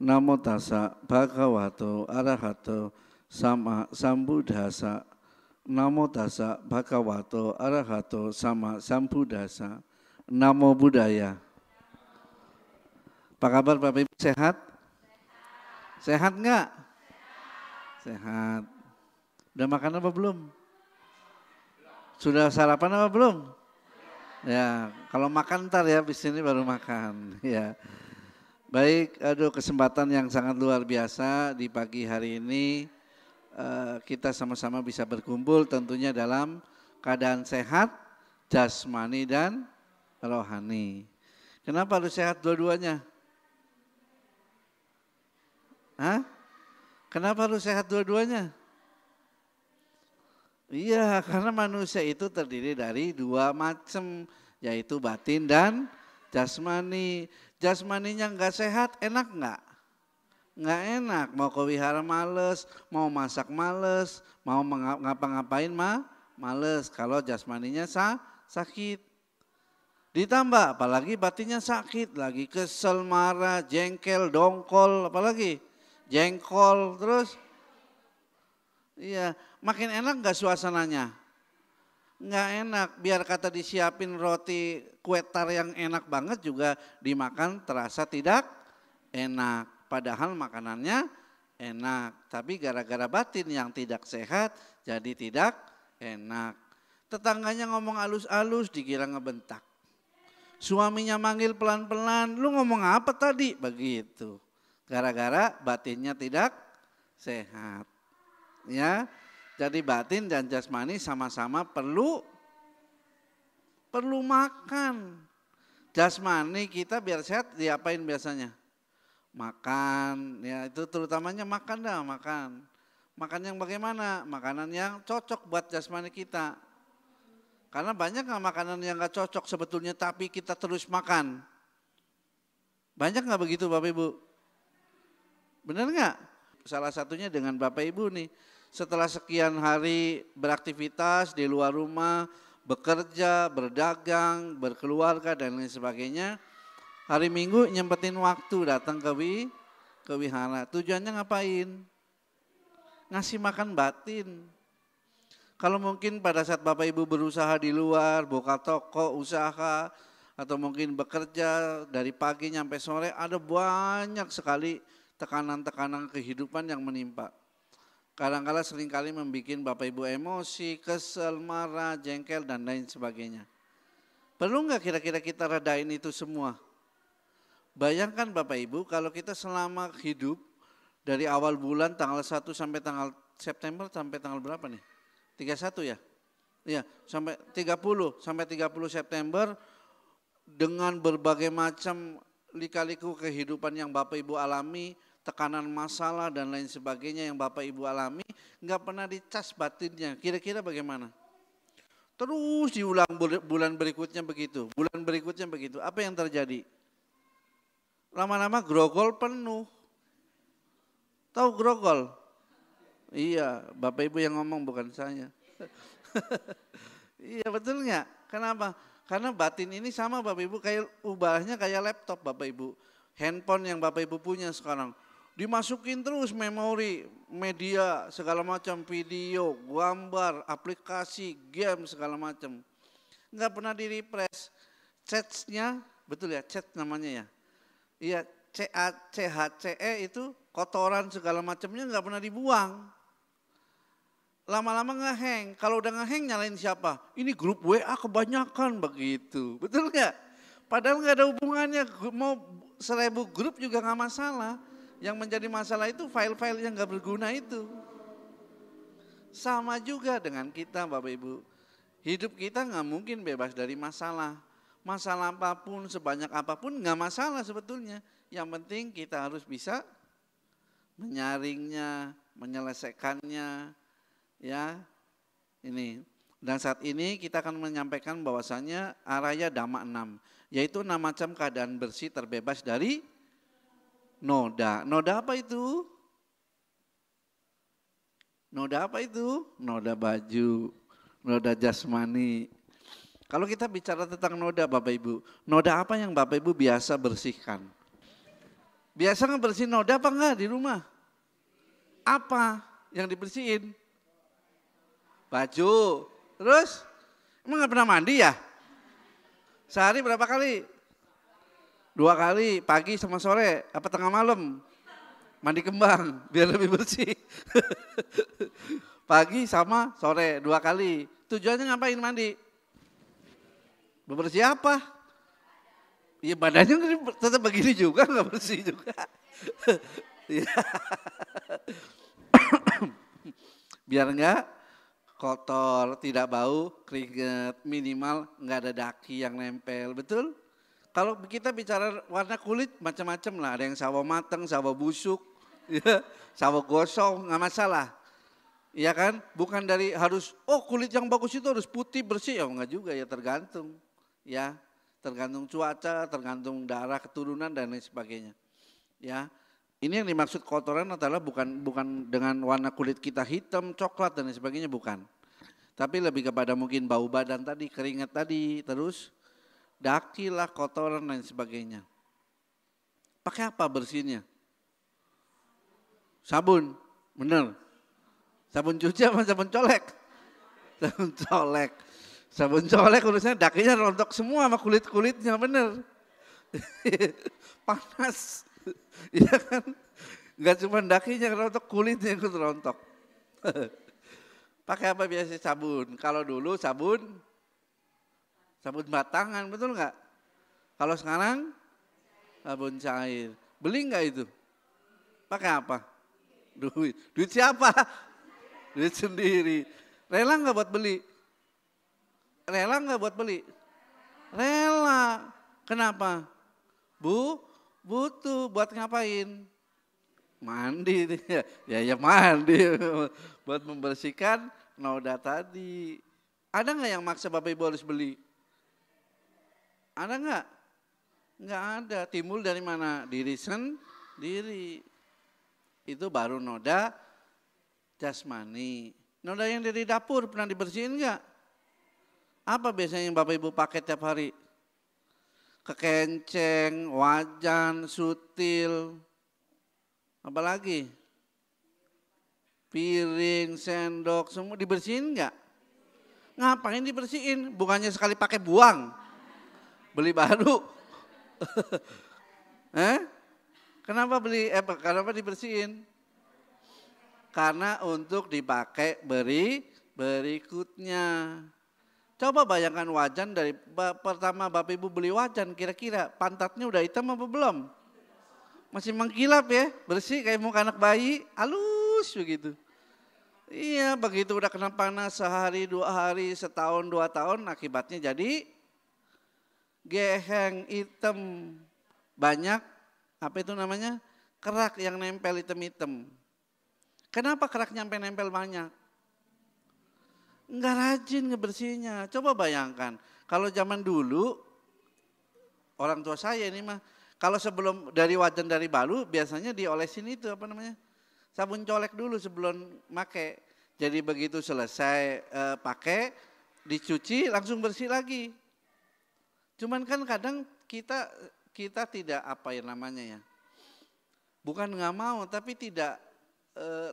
Namo tassa bhagavato arahato sama sambuddhassa. Namo tassa bhagavato arahato sama sambuddhassa. Namo Buddhaya. Apa kabar Bapak Ibu, sehat? Sehat enggak? Sehat. Udah makan apa belum? Sudah sarapan apa belum? Ya, kalau makan ntar ya, di sini baru makan. Ya. Baik, kesempatan yang sangat luar biasa di pagi hari ini kita sama-sama bisa berkumpul tentunya dalam keadaan sehat, jasmani dan rohani. Kenapa harus sehat dua-duanya? Hah? Kenapa harus sehat dua-duanya? Iya, karena manusia itu terdiri dari dua macam, yaitu batin dan jasmani. Jasmaninya enggak sehat, enak enggak? Enggak enak, mau ke wihara males, mau masak males, mau ngapa-ngapain males kalau jasmaninya sakit. Ditambah apalagi batinnya sakit, lagi kesel, marah, jengkel, dongkol, apalagi jengkol terus. Iya, makin enak enggak suasananya? Enggak enak, biar kata disiapin roti kue tar yang enak banget juga dimakan terasa tidak enak. Padahal makanannya enak, tapi gara-gara batin yang tidak sehat jadi tidak enak. Tetangganya ngomong alus-alus dikira ngebentak. Suaminya manggil pelan-pelan, lu ngomong apa tadi? Begitu. Gara-gara batinnya tidak sehat. Ya. Jadi batin dan jasmani sama-sama perlu makan. Jasmani kita biar sehat diapain biasanya? Makan, ya itu terutamanya makan dah, makan. Makan yang bagaimana? Makanan yang cocok buat jasmani kita. Karena banyak nggak makanan yang nggak cocok sebetulnya tapi kita terus makan. Banyak nggak begitu Bapak Ibu? Benar nggak? Salah satunya dengan Bapak Ibu nih. Setelah sekian hari beraktivitas di luar rumah, bekerja, berdagang, berkeluarga dan lain sebagainya, hari Minggu nyempetin waktu datang ke wihara. Tujuannya ngapain? Ngasih makan batin. Kalau mungkin pada saat Bapak Ibu berusaha di luar, buka toko, usaha, atau mungkin bekerja dari pagi sampai sore, ada banyak sekali tekanan-tekanan kehidupan yang menimpa. Kadang-kadang seringkali membuat Bapak Ibu emosi, kesel, marah, jengkel dan lain sebagainya. Perlu nggak kira-kira kita redain itu semua? Bayangkan Bapak Ibu kalau kita selama hidup dari awal bulan tanggal 1 sampai tanggal September sampai tanggal berapa nih? 31 ya? Iya, sampai 30 September dengan berbagai macam lika-liku kehidupan yang Bapak Ibu alami, tekanan masalah dan lain sebagainya yang Bapak Ibu alami, nggak pernah dicas batinnya. Kira-kira bagaimana? Terus diulang bulan berikutnya begitu, bulan berikutnya begitu. Apa yang terjadi? Lama-lama grogol penuh. Tahu grogol? Iya, Bapak Ibu yang ngomong bukan saya. Iya betul nggak? Kenapa? Karena batin ini sama Bapak Ibu kayak ubahnya kayak laptop Bapak Ibu. Handphone yang Bapak Ibu punya sekarang. Dimasukin terus memori, media, segala macam video, gambar, aplikasi, game, segala macam. Enggak pernah di-refresh. Chatnya, betul ya, chat namanya ya. Iya, CHCE itu kotoran segala macamnya enggak pernah dibuang. Lama-lama ngehang, kalau udah ngehang nyalain siapa? Ini grup WA kebanyakan begitu, betul enggak? Padahal enggak ada hubungannya, mau 1000 grup juga enggak masalah. Yang menjadi masalah itu file-file yang gak berguna itu. Sama juga dengan kita Bapak Ibu. Hidup kita gak mungkin bebas dari masalah. Masalah apapun, sebanyak apapun gak masalah sebetulnya. Yang penting kita harus bisa menyaringnya, menyelesaikannya. Ya, ini. Dan saat ini kita akan menyampaikan bahwasannya araya Dhamma 6. Yaitu 6 macam keadaan bersih terbebas dari noda. Noda apa itu? Noda apa itu? Noda baju, noda jasmani. Kalau kita bicara tentang noda Bapak Ibu, noda apa yang Bapak Ibu biasa bersihkan? Biasa ngebersihin noda apa enggak di rumah? Apa yang dibersihin? Baju. Terus? Emang nggak pernah mandi ya? Sehari berapa kali? 2 kali, pagi sama sore, apa tengah malam? Mandi kembang, biar lebih bersih. Pagi sama sore, 2 kali. Tujuannya ngapain mandi? Bebersih apa? Ya badannya tetap begini juga, nggak bersih juga. Biar nggak kotor, tidak bau, keringat, minimal nggak ada daki yang nempel, betul? Kalau kita bicara warna kulit macam-macam lah, ada yang sawo mateng, sawo busuk, ya, sawo gosong, nggak masalah. Iya kan? Bukan dari harus, oh kulit yang bagus itu harus putih, bersih, ya enggak juga ya tergantung. Ya, tergantung cuaca, tergantung darah, keturunan dan lain sebagainya. Ya, ini yang dimaksud kotoran adalah bukan dengan warna kulit kita hitam, coklat dan lain sebagainya, bukan. Tapi lebih kepada mungkin bau badan tadi, keringat tadi, terus daki lah, kotoran dan sebagainya. Pakai apa bersihnya? Sabun, bener. Sabun cuci apa sabun colek? Sabun colek. Sabun colek urusannya dakinya rontok semua sama kulit-kulitnya, bener. Panas, iya kan? Enggak cuma dakinya rontok, kulitnya ikut rontok. Pakai apa biasanya sabun? Kalau dulu sabun batangan, betul nggak? Kalau sekarang sabun cair. Beli nggak itu? Pakai apa? Duit. Duit siapa? Duit sendiri. Rela nggak buat beli? Rela nggak buat beli? Rela. Kenapa? Butuh buat ngapain? Mandi. Ya mandi. Buat membersihkan noda tadi. Ada nggak yang maksa Bapak Ibu harus beli? Ada nggak? Nggak ada. Timbul dari mana? Diri sendiri. Itu baru noda jasmani. Noda yang dari dapur pernah dibersihin nggak? Apa biasanya yang Bapak Ibu pakai tiap hari? Kekenceng, wajan, sutil, apalagi? Piring, sendok, semua dibersihin nggak? Ngapain dibersihin? Bukannya sekali pakai buang, beli baru. Kenapa dibersihin? Karena untuk dipakai berikutnya. Coba bayangkan wajan dari pertama Bapak Ibu beli wajan, kira-kira pantatnya udah hitam apa belum? Masih mengkilap ya, bersih kayak muka anak bayi, halus begitu. Iya, begitu udah kena panas sehari, 2 hari, setahun, 2 tahun, akibatnya jadi geheng, hitam, banyak apa itu namanya? Kerak yang nempel hitam-hitam. Kenapa kerak nyampe nempel banyak? Enggak rajin ngebersihinnya. Coba bayangkan, kalau zaman dulu, orang tua saya ini mah, kalau sebelum dari wajan dari balu, biasanya diolesin itu apa namanya? Sabun colek dulu sebelum make. Jadi begitu selesai pakai, dicuci langsung bersih lagi. Cuman kan kadang kita tidak apa ya namanya ya, bukan nggak mau tapi tidak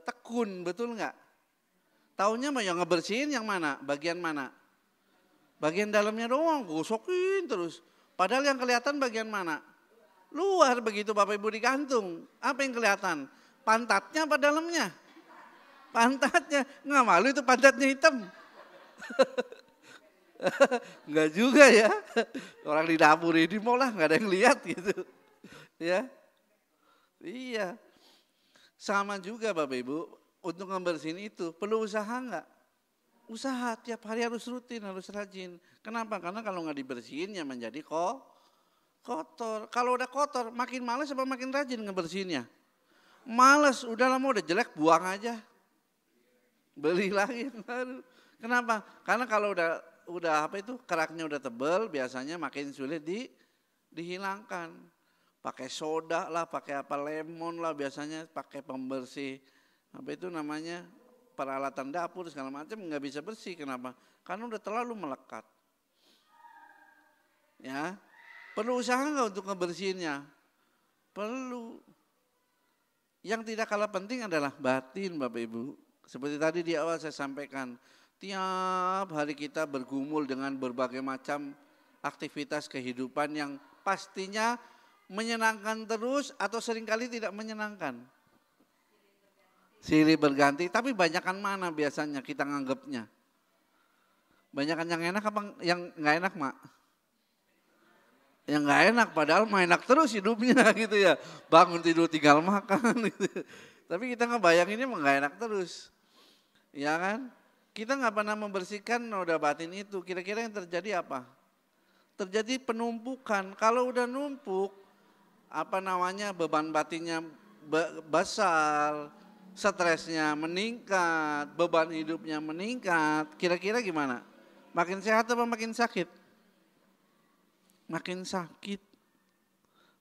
tekun, betul nggak? Taunya mah yang ngebersihin yang mana? Bagian mana? Bagian dalamnya doang, gosokin terus. Padahal yang kelihatan bagian mana? Luar begitu Bapak Ibu digantung. Apa yang kelihatan? Pantatnya apa dalamnya? Pantatnya. Nggak malu itu pantatnya hitam. Enggak juga ya. Orang di dapur ini mau lah nggak ada yang lihat gitu. Ya. Iya. Sama juga Bapak Ibu. Untuk ngebersihin itu perlu usaha enggak? Usaha tiap hari harus rutin, harus rajin. Kenapa? Karena kalau nggak dibersihin ya menjadi kotor. Kalau udah kotor makin males apa makin rajin ngebersihinnya? Males, udah lama udah jelek buang aja. Beli lagi yang baru. Kenapa? Karena kalau udah apa itu keraknya udah tebal biasanya makin sulit dihilangkan. Pakai soda lah, pakai apa lemon lah biasanya pakai pembersih. Apa itu namanya peralatan dapur segala macam nggak bisa bersih. Kenapa? Karena udah terlalu melekat. Ya, perlu usaha nggak untuk ngebersihinnya? Perlu. Yang tidak kalah penting adalah batin Bapak Ibu. Seperti tadi di awal saya sampaikan, tiap hari kita bergumul dengan berbagai macam aktivitas kehidupan yang pastinya menyenangkan terus atau seringkali tidak menyenangkan. Silih berganti, tapi banyakan mana biasanya kita nganggapnya? Banyakan yang enak apa yang nggak enak, Mak? Yang nggak enak, padahal mah enak terus hidupnya gitu ya. Bangun tidur tinggal makan gitu. Tapi kita ngebayanginnya mah nggak enak terus. Ya kan? Kita nggak pernah membersihkan noda batin itu. Kira-kira yang terjadi apa? Terjadi penumpukan. Kalau udah numpuk, beban batinnya besar, stresnya meningkat, beban hidupnya meningkat. Kira-kira gimana? Makin sehat atau makin sakit? Makin sakit.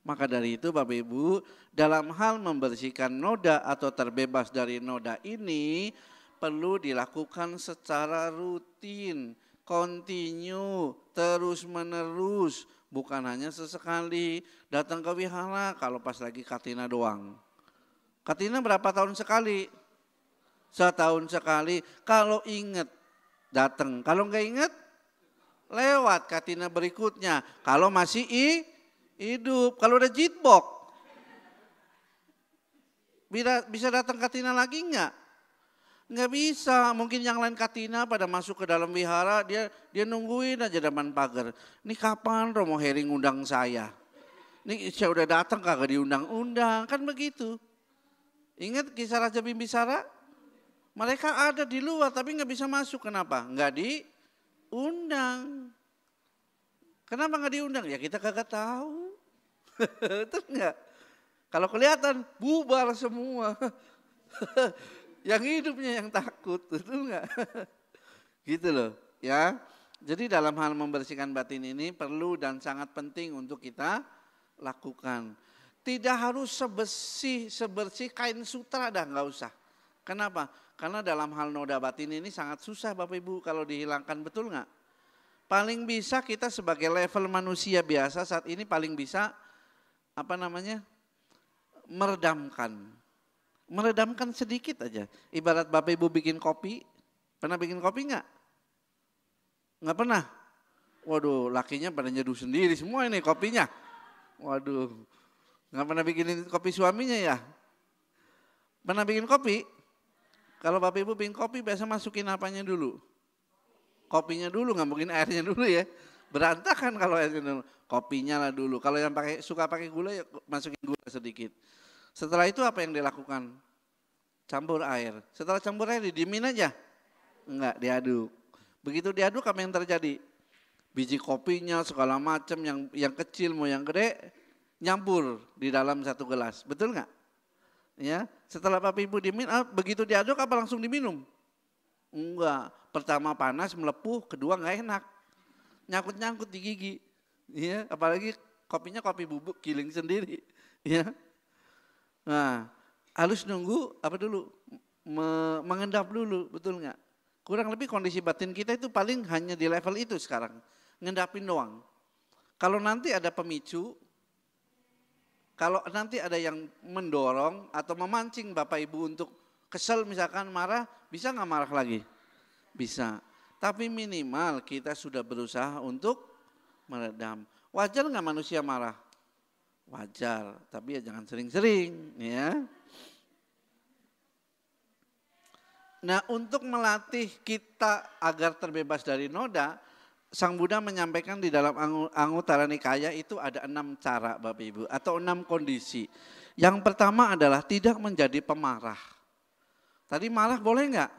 Maka dari itu Bapak Ibu, dalam hal membersihkan noda atau terbebas dari noda ini perlu dilakukan secara rutin, continue, terus menerus, bukan hanya sesekali datang ke wihara kalau pas lagi katina doang. Katina berapa tahun sekali? Setahun sekali. Kalau ingat datang, kalau enggak ingat lewat katina berikutnya. Kalau masih hidup, kalau udah jitbok, bisa datang katina lagi enggak? Enggak bisa. Mungkin yang lain katina pada masuk ke dalam wihara, dia nungguin aja depan pagar. Ini kapan Romo Heri ngundang saya? Ini saya udah datang kagak diundang-undang, kan begitu. Ingat kisah Raja Bimbisara? Mereka ada di luar tapi nggak bisa masuk. Kenapa? Nggak diundang. Kenapa nggak diundang? Ya kita kagak tahu. Betul nggak? Kalau kelihatan bubar semua. Yang hidupnya yang takut, betul nggak? Gitu loh, ya. Jadi dalam hal membersihkan batin ini perlu dan sangat penting untuk kita lakukan. Tidak harus sebersih kain sutra dah, nggak usah. Kenapa? Karena dalam hal noda batin ini sangat susah Bapak Ibu kalau dihilangkan, betul nggak? Paling bisa kita sebagai level manusia biasa saat ini paling bisa meredamkan. Meredamkan sedikit aja. Ibarat Bapak Ibu bikin kopi, pernah bikin kopi nggak? Nggak pernah? Waduh, lakinya pada nyeduh sendiri semua ini kopinya. Waduh, nggak pernah bikinin kopi suaminya ya? Pernah bikin kopi? Kalau Bapak Ibu bikin kopi biasa masukin apanya dulu? Kopinya dulu, nggak mungkin airnya dulu ya. Berantakan kalau airnya dulu. Kopinya lah dulu. Kalau yang suka pakai gula ya masukin gula sedikit. Setelah itu apa yang dilakukan? Campur air. Setelah campur air didiemin aja? Enggak, diaduk. Begitu diaduk apa yang terjadi? Biji kopinya segala macam yang kecil mau yang gede nyampur di dalam satu gelas. Betul nggak? Ya, setelah Bapak Ibu diemin, begitu diaduk apa langsung diminum? Enggak. Pertama panas melepuh, kedua nggak enak. Nyangkut-nyangkut di gigi. Ya, apalagi kopinya kopi bubuk giling sendiri. Ya. Nah, harus nunggu mengendap dulu, betul nggak? Kurang lebih kondisi batin kita itu paling hanya di level itu sekarang, ngendapin doang. Kalau nanti ada pemicu, kalau nanti ada yang mendorong atau memancing Bapak Ibu untuk kesel misalkan marah, bisa nggak marah lagi? Bisa. Tapi minimal kita sudah berusaha untuk meredam. Wajar nggak manusia marah? Wajar, tapi ya jangan sering-sering ya. Nah, untuk melatih kita agar terbebas dari noda, Sang Buddha menyampaikan di dalam Anguttara Nikaya itu ada 6 cara Bapak Ibu atau 6 kondisi. Yang pertama adalah tidak menjadi pemarah. Tadi marah boleh enggak?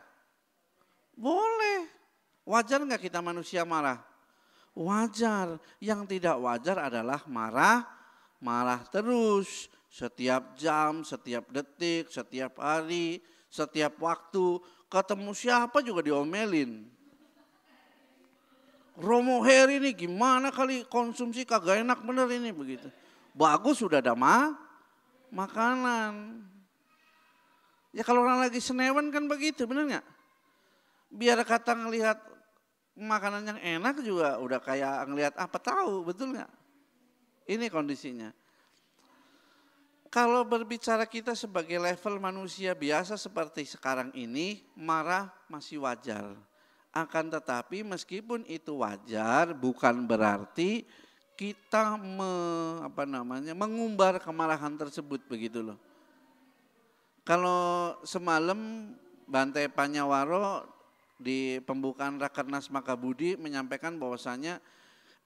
Boleh. Wajar enggak kita manusia marah? Wajar. Yang tidak wajar adalah marah terus. Setiap jam, setiap detik, setiap hari, setiap waktu. Ketemu siapa juga diomelin. Romo Heri ini gimana kali konsumsi kagak enak bener ini begitu. Bagus sudah ada makanan. Ya kalau orang lagi senewan kan begitu bener gak? Biar kata ngelihat makanan yang enak juga udah kayak ngelihat apa tahu, betul gak? Ini kondisinya. Kalau berbicara kita sebagai level manusia biasa seperti sekarang ini, marah masih wajar. Akan tetapi meskipun itu wajar, bukan berarti kita mengumbar kemarahan tersebut, begitu loh. Kalau semalam Bante Panyawaro di pembukaan Rakernas Makabudi menyampaikan bahwasanya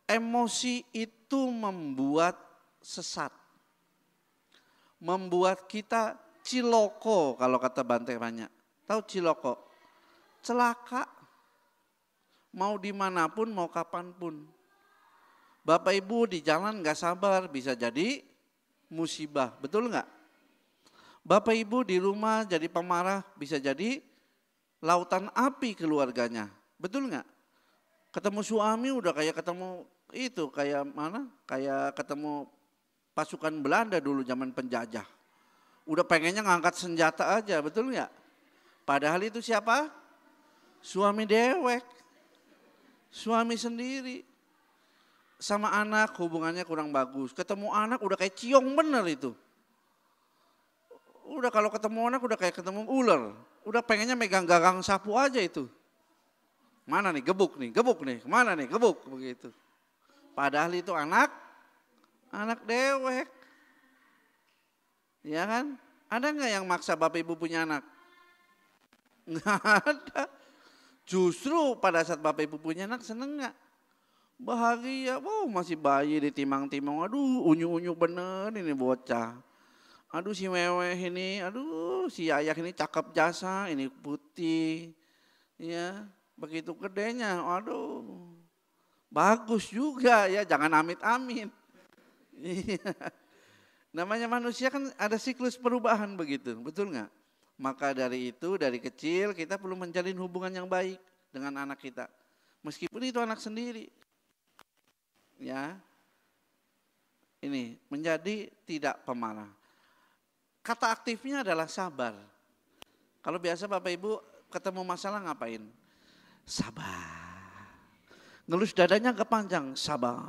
emosi itu membuat sesat. Membuat kita ciloko kalau kata Bante Panya. Tahu ciloko? Celaka. Mau dimanapun, mau kapanpun. Bapak Ibu di jalan gak sabar bisa jadi musibah. Betul gak? Bapak Ibu di rumah jadi pemarah bisa jadi lautan api keluarganya. Betul gak? Ketemu suami udah kayak ketemu itu, kayak mana? Kayak ketemu pasukan Belanda dulu zaman penjajah. Udah pengennya ngangkat senjata aja, betul nggak? Padahal itu siapa? Suami dewek. Suami sendiri. Sama anak hubungannya kurang bagus. Ketemu anak udah kayak ciong bener itu. Udah kalau ketemu anak udah kayak ketemu ular. Udah pengennya megang gagang sapu aja itu. Mana nih, gebuk nih, kemana nih, gebuk, begitu. Padahal itu anak dewek. Ya kan? Ada nggak yang maksa Bapak Ibu punya anak? Nggak ada. Justru pada saat Bapak Ibu punya anak seneng nggak? Bahagia, wow masih bayi ditimang-timang, aduh unyu-unyu bener ini bocah. Aduh si meweh ini, aduh si ayah ini cakep jasa, ini putih. Ya, begitu gedenya, aduh bagus juga ya, jangan amit-amit. Namanya manusia kan ada siklus perubahan begitu, betul nggak? Maka dari itu dari kecil kita perlu menjalin hubungan yang baik dengan anak kita, meskipun itu anak sendiri. Ya, ini menjadi tidak pemarah. Kata aktifnya adalah sabar. Kalau biasa Bapak Ibu ketemu masalah ngapain? Sabar. Ngelus dadanya kepanjang, sabar.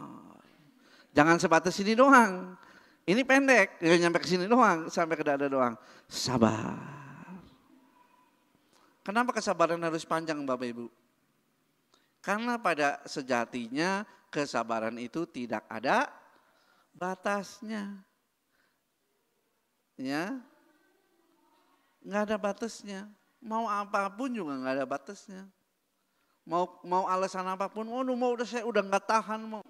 Jangan sebatas sini doang. Ini pendek, nyampe ke sini doang, sampai ke dada doang. Sabar. Kenapa kesabaran harus panjang Bapak Ibu? Karena pada sejatinya kesabaran itu tidak ada batasnya. Ya, nggak ada batasnya. Mau apapun juga nggak ada batasnya. Mau alasan apapun, saya udah nggak tahan mau.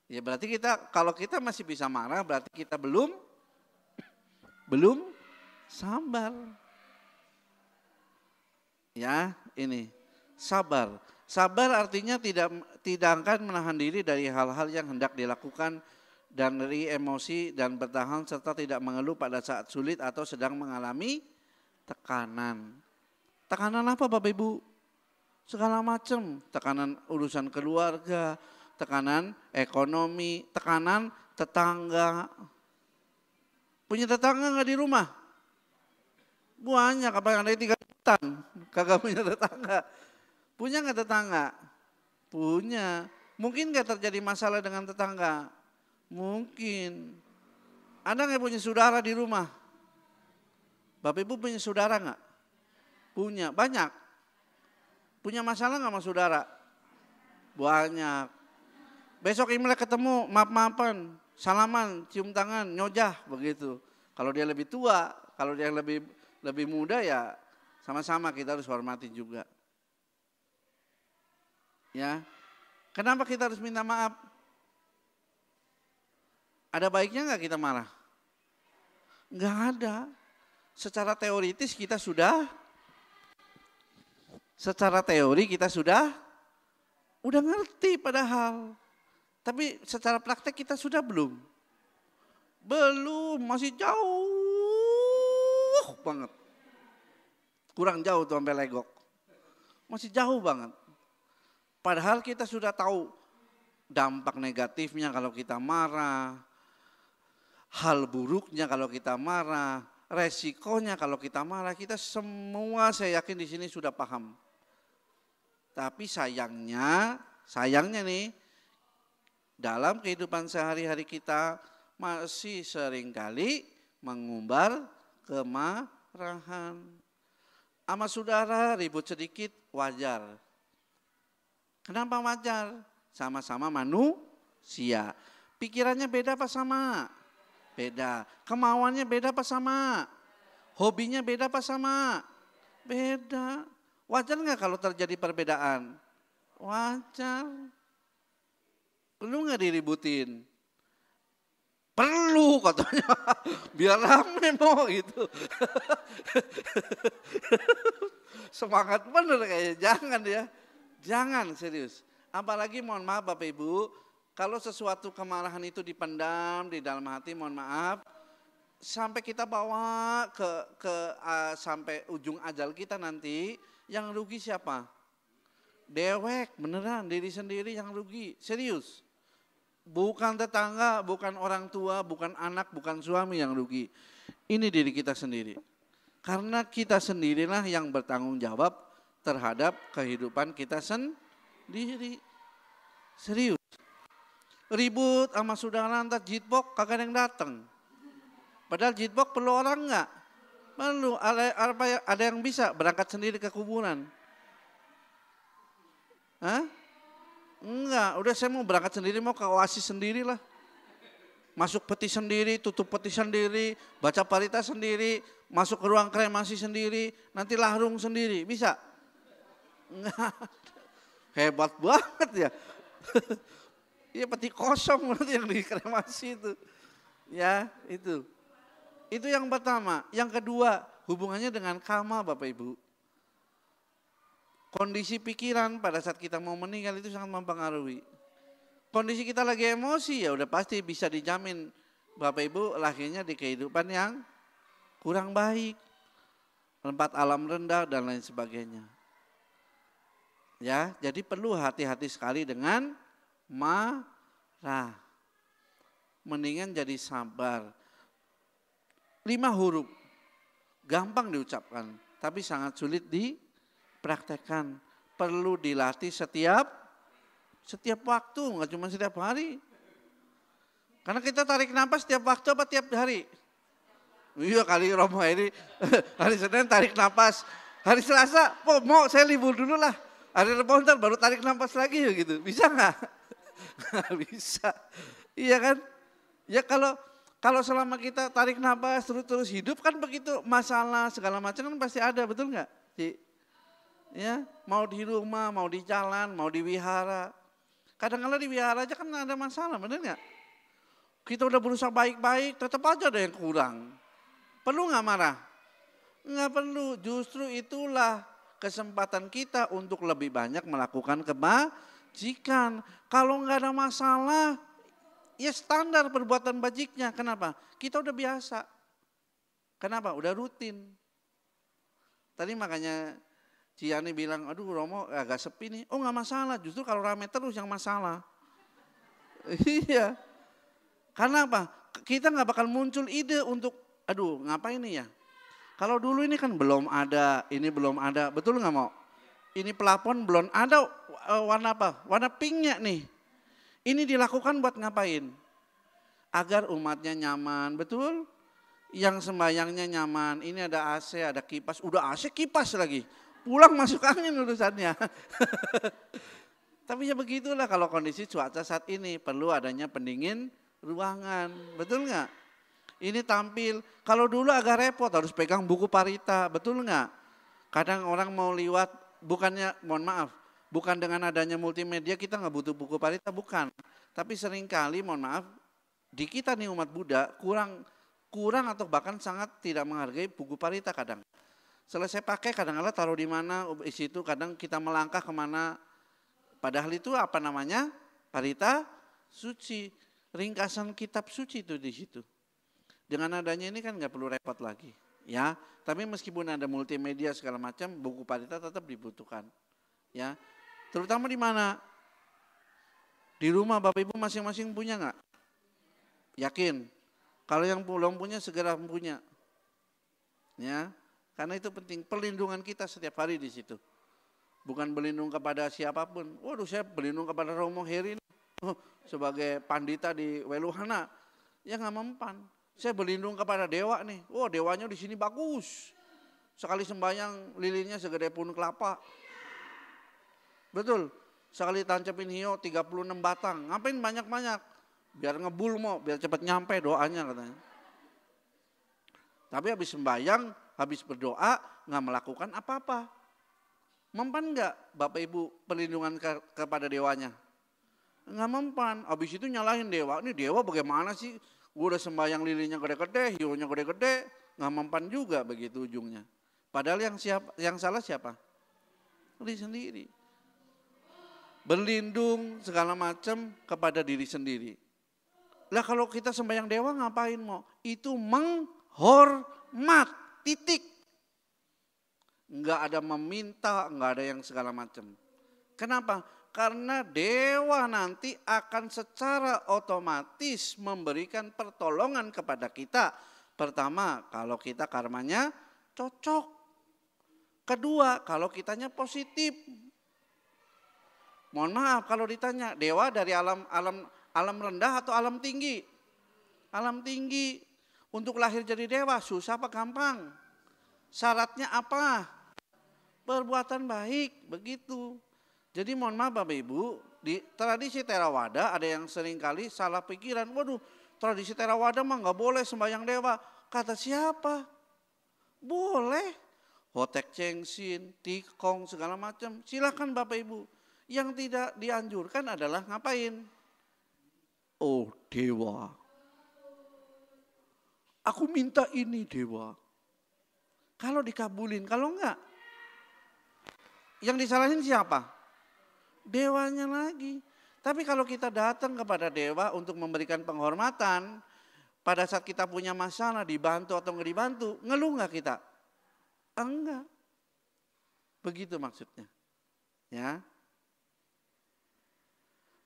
Ya berarti kalau kita masih bisa marah, berarti kita belum sabar. Ya, ini sabar. Sabar artinya tidak akan menahan diri dari hal-hal yang hendak dilakukan dan dari emosi dan bertahan serta tidak mengeluh pada saat sulit atau sedang mengalami tekanan. Tekanan apa Bapak Ibu? Segala macam, tekanan urusan keluarga, tekanan ekonomi, tekanan tetangga. Punya tetangga nggak di rumah? Banyak, apa yang ada 3 jutaan, kagak punya tetangga. Punya nggak tetangga? Punya. Mungkin nggak terjadi masalah dengan tetangga? Mungkin. Ada nggak punya saudara di rumah? Bapak Ibu punya saudara nggak? Punya, banyak. Punya masalah nggak sama saudara? Banyak. Besok Imlek ketemu, maaf-maafan, salaman, cium tangan, nyojah begitu. Kalau dia lebih tua, kalau dia lebih muda ya sama-sama kita harus hormati juga. Ya. Kenapa kita harus minta maaf? Ada baiknya nggak kita marah? Nggak ada. Secara teoritis kita sudah udah ngerti padahal. Tapi secara praktek kita sudah belum. Belum, masih jauh banget. Kurang jauh tuh sampai legok. Masih jauh banget. Padahal kita sudah tahu dampak negatifnya kalau kita marah. Hal buruknya kalau kita marah. Resikonya kalau kita marah. Kita semua saya yakin di sini sudah paham. Tapi sayangnya nih, dalam kehidupan sehari-hari kita masih seringkali mengumbar kemarahan. Sama saudara ribut sedikit wajar. Kenapa wajar? Sama-sama manusia. Pikirannya beda apa sama? Beda. Kemauannya beda apa sama? Hobinya beda apa sama? Beda. Wajar nggak kalau terjadi perbedaan? Wajar. Perlu nggak diributin? Perlu katanya, biar rame mau gitu. Semangat bener kayaknya, jangan ya. Jangan serius. Apalagi mohon maaf Bapak Ibu, kalau sesuatu kemarahan itu dipendam di dalam hati, mohon maaf, sampai kita bawa sampai ujung ajal kita nanti, yang rugi siapa? Dewek, beneran diri sendiri yang rugi, serius. Bukan tetangga, bukan orang tua, bukan anak, bukan suami yang rugi. Ini diri kita sendiri. Karena kita sendirilah yang bertanggung jawab terhadap kehidupan kita sendiri. Serius. Ribut sama saudara antar jitbok kagak ada yang datang. Padahal jitbok perlu orang enggak? Perlu. Ada yang bisa berangkat sendiri ke kuburan? Hah? Enggak, udah saya mau berangkat sendiri, mau ke oasis sendiri lah. Masuk peti sendiri, tutup peti sendiri, baca parita sendiri, masuk ke ruang kremasi sendiri, nanti lahrung sendiri, bisa? Enggak, hebat banget ya. Iya peti kosong berarti yang dikremasi itu. Ya itu yang pertama. Yang kedua hubungannya dengan karma Bapak Ibu. Kondisi pikiran pada saat kita mau meninggal itu sangat mempengaruhi. Kondisi kita lagi emosi ya udah pasti bisa dijamin Bapak Ibu lahirnya di kehidupan yang kurang baik. Tempat alam rendah dan lain sebagainya. Ya, jadi perlu hati-hati sekali dengan marah. Mendingan jadi sabar. 5 huruf, gampang diucapkan, tapi sangat sulit dipraktekkan. Perlu dilatih setiap waktu, nggak cuma setiap hari. Karena kita tarik nafas setiap waktu apa tiap hari? Iya kali Romo ini hari Senin tarik nafas, hari Selasa, mau saya libur dulu lah. Hari Rabu ntar baru tarik nafas lagi gitu, bisa nggak? Nggak bisa, iya kan? Ya kalau selama kita tarik nafas terus hidup kan begitu, masalah segala macam kan pasti ada, betul nggak? Ya, mau di rumah, mau di jalan, mau di wihara. Kadang-kadang di wihara aja kan ada masalah, benar nggak? Kita udah berusaha baik-baik, tetap aja ada yang kurang. Perlu nggak marah? Nggak perlu, justru itulah kesempatan kita untuk lebih banyak melakukan kebajikan. Kalau nggak ada masalah, ya standar perbuatan bajiknya. Kenapa? Kita udah biasa. Kenapa? Udah rutin. Tadi makanya Ciani bilang, aduh Romo agak sepi nih. Oh nggak masalah, justru kalau rame terus yang masalah. Iya. Karena apa? Kita nggak bakal muncul ide untuk, aduh ngapain nih ya? Kalau dulu ini kan belum ada, ini belum ada, betul nggak mau? Ini pelafon belum ada warna apa? Warna pinknya nih. Ini dilakukan buat ngapain? Agar umatnya nyaman, betul? Yang sembayangnya nyaman, ini ada AC, ada kipas, udah AC kipas lagi. Pulang masuk angin urusannya. Tapi ya begitulah kalau kondisi cuaca saat ini, perlu adanya pendingin ruangan, betul nggak? Ini tampil, kalau dulu agak repot harus pegang buku parita, betul nggak? Kadang orang mau liwat, bukannya, mohon maaf, bukan dengan adanya multimedia kita nggak butuh buku parita, bukan. Tapi seringkali, mohon maaf, di kita nih umat Buddha kurang atau bahkan sangat tidak menghargai buku parita kadang. Selesai pakai kadang-kadang taruh di mana, di situ kadang kita melangkah kemana. Padahal itu apa namanya? Parita suci, ringkasan kitab suci itu di situ. Dengan adanya ini kan nggak perlu repot lagi, ya. Tapi meskipun ada multimedia segala macam, buku parita tetap dibutuhkan, ya. Terutama di mana? Di rumah Bapak Ibu masing-masing punya nggak? Yakin? Kalau yang belum punya segera punya, ya. Karena itu penting, perlindungan kita setiap hari di situ. Bukan berlindung kepada siapapun. Waduh, saya berlindung kepada Romo Heri sebagai pandita di Weluhana. Ya nggak mempan. Saya berlindung kepada dewa nih. Oh, dewanya di sini bagus. Sekali sembahyang lilinnya segede pohon kelapa. Betul. Sekali tancapin hiyo 36 batang. Ngapain banyak-banyak? Biar ngebul mau, biar cepat nyampe doanya katanya. Tapi habis sembahyang, habis berdoa, nggak melakukan apa-apa. Mempan nggak Bapak Ibu perlindungan kepada dewanya? Nggak mempan. Habis itu nyalahin dewa. Ini dewa bagaimana sih? Gue udah sembahyang lilinnya gede-gede, hionya gede-gede, nggak mempan juga begitu ujungnya. Padahal yang salah siapa? Diri sendiri. Berlindung segala macam kepada diri sendiri. Lah kalau kita sembahyang dewa ngapain mau? Itu menghormat, titik. Enggak ada meminta, enggak ada yang segala macam. Kenapa? Karena dewa nanti akan secara otomatis memberikan pertolongan kepada kita. Pertama, kalau kita karmanya cocok. Kedua, kalau kitanya positif. Mohon maaf kalau ditanya, dewa dari alam rendah atau alam tinggi? Alam tinggi. Untuk lahir jadi dewa susah apa gampang? Syaratnya apa? Perbuatan baik, begitu. Jadi mohon maaf Bapak Ibu, di tradisi Theravada ada yang seringkali salah pikiran. Waduh, tradisi Theravada mah nggak boleh sembahyang dewa. Kata siapa? Boleh. Hotek cengsin, tikong, segala macam. Silakan Bapak Ibu. Yang tidak dianjurkan adalah ngapain? Oh dewa, aku minta ini dewa. Kalau dikabulin, kalau enggak, yang disalahin siapa? Dewanya lagi. Tapi kalau kita datang kepada dewa untuk memberikan penghormatan, pada saat kita punya masalah dibantu atau nggak dibantu, ngeluh nggak kita? Enggak. Begitu maksudnya. Ya.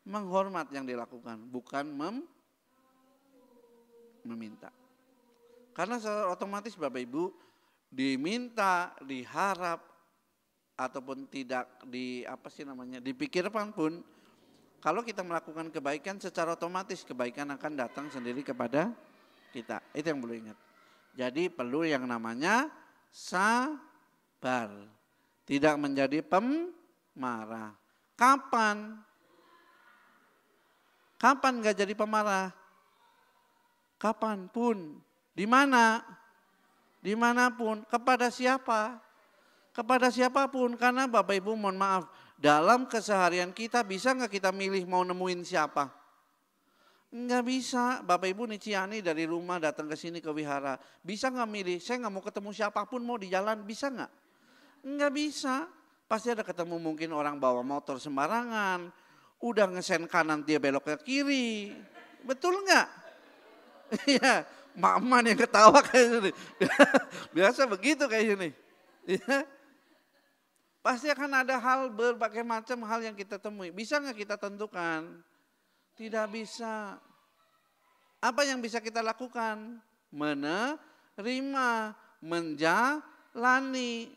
Menghormat yang dilakukan, bukan meminta. Karena secara otomatis Bapak Ibu diminta, diharap, ataupun tidak dipikirkan pun, kalau kita melakukan kebaikan secara otomatis kebaikan akan datang sendiri kepada kita. Itu yang perlu ingat. Jadi perlu yang namanya sabar. Tidak menjadi pemarah. Kapan? Kapan gak jadi pemarah? Kapanpun. Di mana? Dimanapun. Kepada siapa? Kepada siapapun. Karena Bapak Ibu mohon maaf. Dalam keseharian kita bisa gak kita milih mau nemuin siapa? Enggak bisa. Bapak Ibu nih Ciani dari rumah datang ke sini ke wihara. Bisa gak milih? Saya gak mau ketemu siapapun mau di jalan. Bisa gak? Enggak bisa. Pasti ada ketemu mungkin orang bawa motor sembarangan. Udah ngesen kanan dia belok ke kiri. Betul enggak? Iya. Mama yang ketawa kayak gini. Biasa begitu kayak gini. Ya. Pasti akan ada hal berbagai macam hal yang kita temui. Bisa nggak kita tentukan? Tidak bisa. Apa yang bisa kita lakukan? Menerima, menjalani.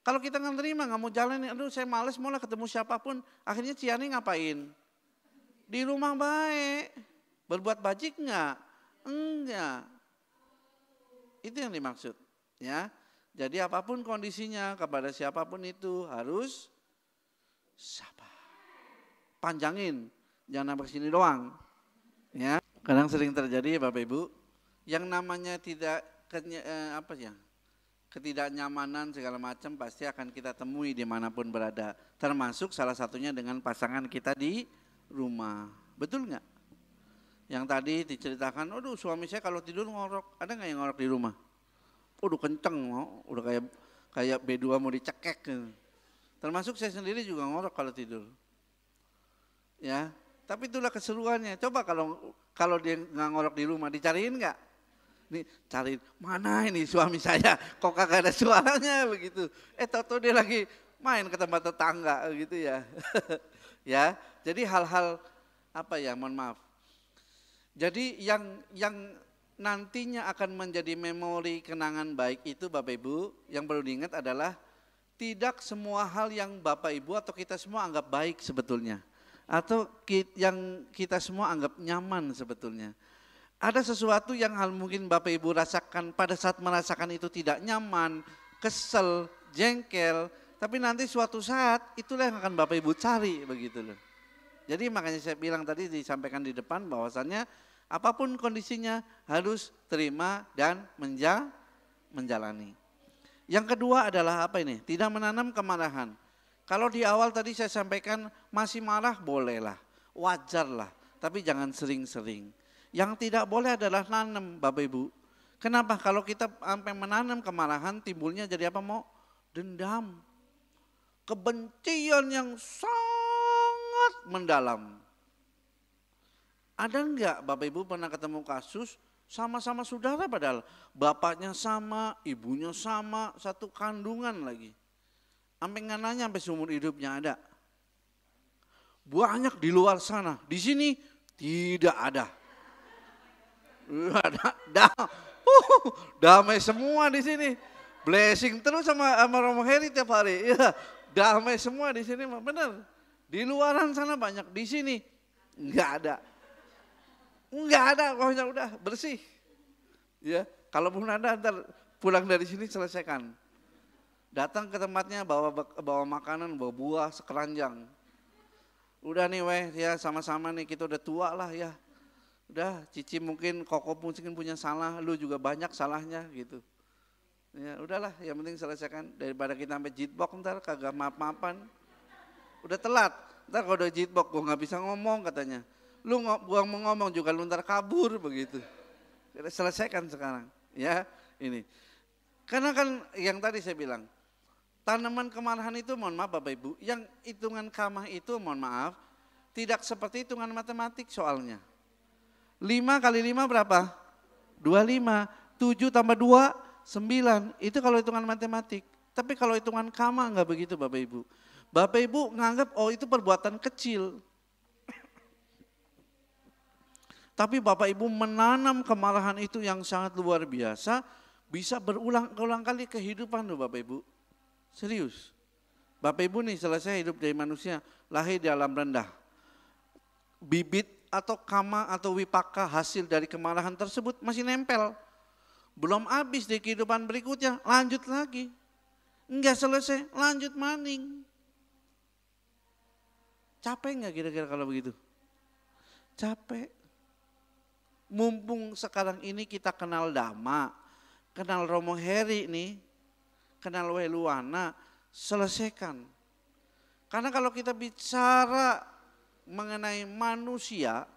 Kalau kita nggak terima, nggak mau jalani, aduh saya males mau lah ketemu siapapun. Akhirnya Ciani ngapain? Di rumah baik. Berbuat bajik nggak? Enggak. Itu yang dimaksud. Ya. Jadi apapun kondisinya kepada siapapun itu harus sabar. Panjangin, jangan sampai sini doang. Ya, kadang sering terjadi Bapak Ibu, yang namanya ketidaknyamanan segala macam pasti akan kita temui dimanapun berada. Termasuk salah satunya dengan pasangan kita di rumah. Betul nggak? Yang tadi diceritakan, aduh suami saya kalau tidur ngorok, ada nggak yang ngorok di rumah? Udah kenceng, udah kayak B2 mau dicekek. Termasuk saya sendiri juga ngorok kalau tidur. Ya, tapi itulah keseruannya. Coba kalau dia nggak ngorok di rumah, dicariin nggak? Nih cariin, mana ini suami saya? Kok kagak ada suaranya begitu? Toto dia lagi main ke tempat tetangga gitu ya. Ya, jadi hal-hal mohon maaf. Jadi yang nantinya akan menjadi memori kenangan baik itu Bapak Ibu, yang perlu diingat adalah tidak semua hal yang Bapak Ibu atau kita semua anggap baik sebetulnya. Atau yang kita semua anggap nyaman sebetulnya. Ada sesuatu yang hal mungkin Bapak Ibu rasakan pada saat merasakan itu tidak nyaman, kesel, jengkel, tapi nanti suatu saat itulah yang akan Bapak Ibu cari begitu loh. Jadi makanya saya bilang tadi disampaikan di depan bahwasannya apapun kondisinya harus terima dan menjalani. Yang kedua adalah apa ini? Tidak menanam kemarahan. Kalau di awal tadi saya sampaikan masih marah bolehlah, wajarlah, tapi jangan sering-sering. Yang tidak boleh adalah nanam Bapak Ibu. Kenapa? Kalau kita sampai menanam kemarahan timbulnya jadi apa mau? Dendam. Kebencian yang sangat mendalam. Ada enggak Bapak Ibu pernah ketemu kasus sama-sama saudara padahal bapaknya sama, ibunya sama, satu kandungan lagi. Sampai ngananya sampai seumur hidupnya ada. Banyak di luar sana, di sini tidak ada. Damai semua di sini. Blessing terus sama Romo Heri tiap hari. Ya, damai semua di sini, benar. Di luaran sana banyak, di sini enggak ada. Enggak ada, pokoknya udah bersih. Ya, kalaupun ada ntar pulang dari sini selesaikan. Datang ke tempatnya bawa makanan, bawa buah sekeranjang. Udah nih ya sama-sama nih kita udah tua lah ya. Udah Cici mungkin Koko mungkin punya salah, lu juga banyak salahnya gitu. Ya udahlah yang penting selesaikan daripada kita sampai jitbok ntar kagak maaf-maafan. Udah telat, ntar kalau udah jitbok gue gak bisa ngomong katanya. Lu gua mau ngomong juga lu ntar kabur begitu. Kita selesaikan sekarang ya ini. Karena kan yang tadi saya bilang, tanaman kemarahan itu mohon maaf Bapak Ibu, yang hitungan kamah itu mohon maaf, tidak seperti hitungan matematik soalnya. 5 kali 5 berapa? 25, 7 tambah 2, 9, itu kalau hitungan matematik. Tapi kalau hitungan kamah enggak begitu Bapak Ibu. Bapak Ibu nganggap oh itu perbuatan kecil. Tapi Bapak Ibu menanam kemarahan itu yang sangat luar biasa, bisa berulang-ulang kali kehidupan loh Bapak Ibu. Serius. Bapak Ibu nih selesai hidup dari manusia, lahir di alam rendah. Bibit atau kama atau wipaka hasil dari kemarahan tersebut masih nempel. Belum habis di kehidupan berikutnya, lanjut lagi. Enggak selesai, lanjut maning. Capek enggak kira-kira kalau begitu? Capek. Mumpung sekarang ini kita kenal Dhamma, kenal Romo Heri nih, kenal Weluana, selesaikan. Karena kalau kita bicara mengenai manusia,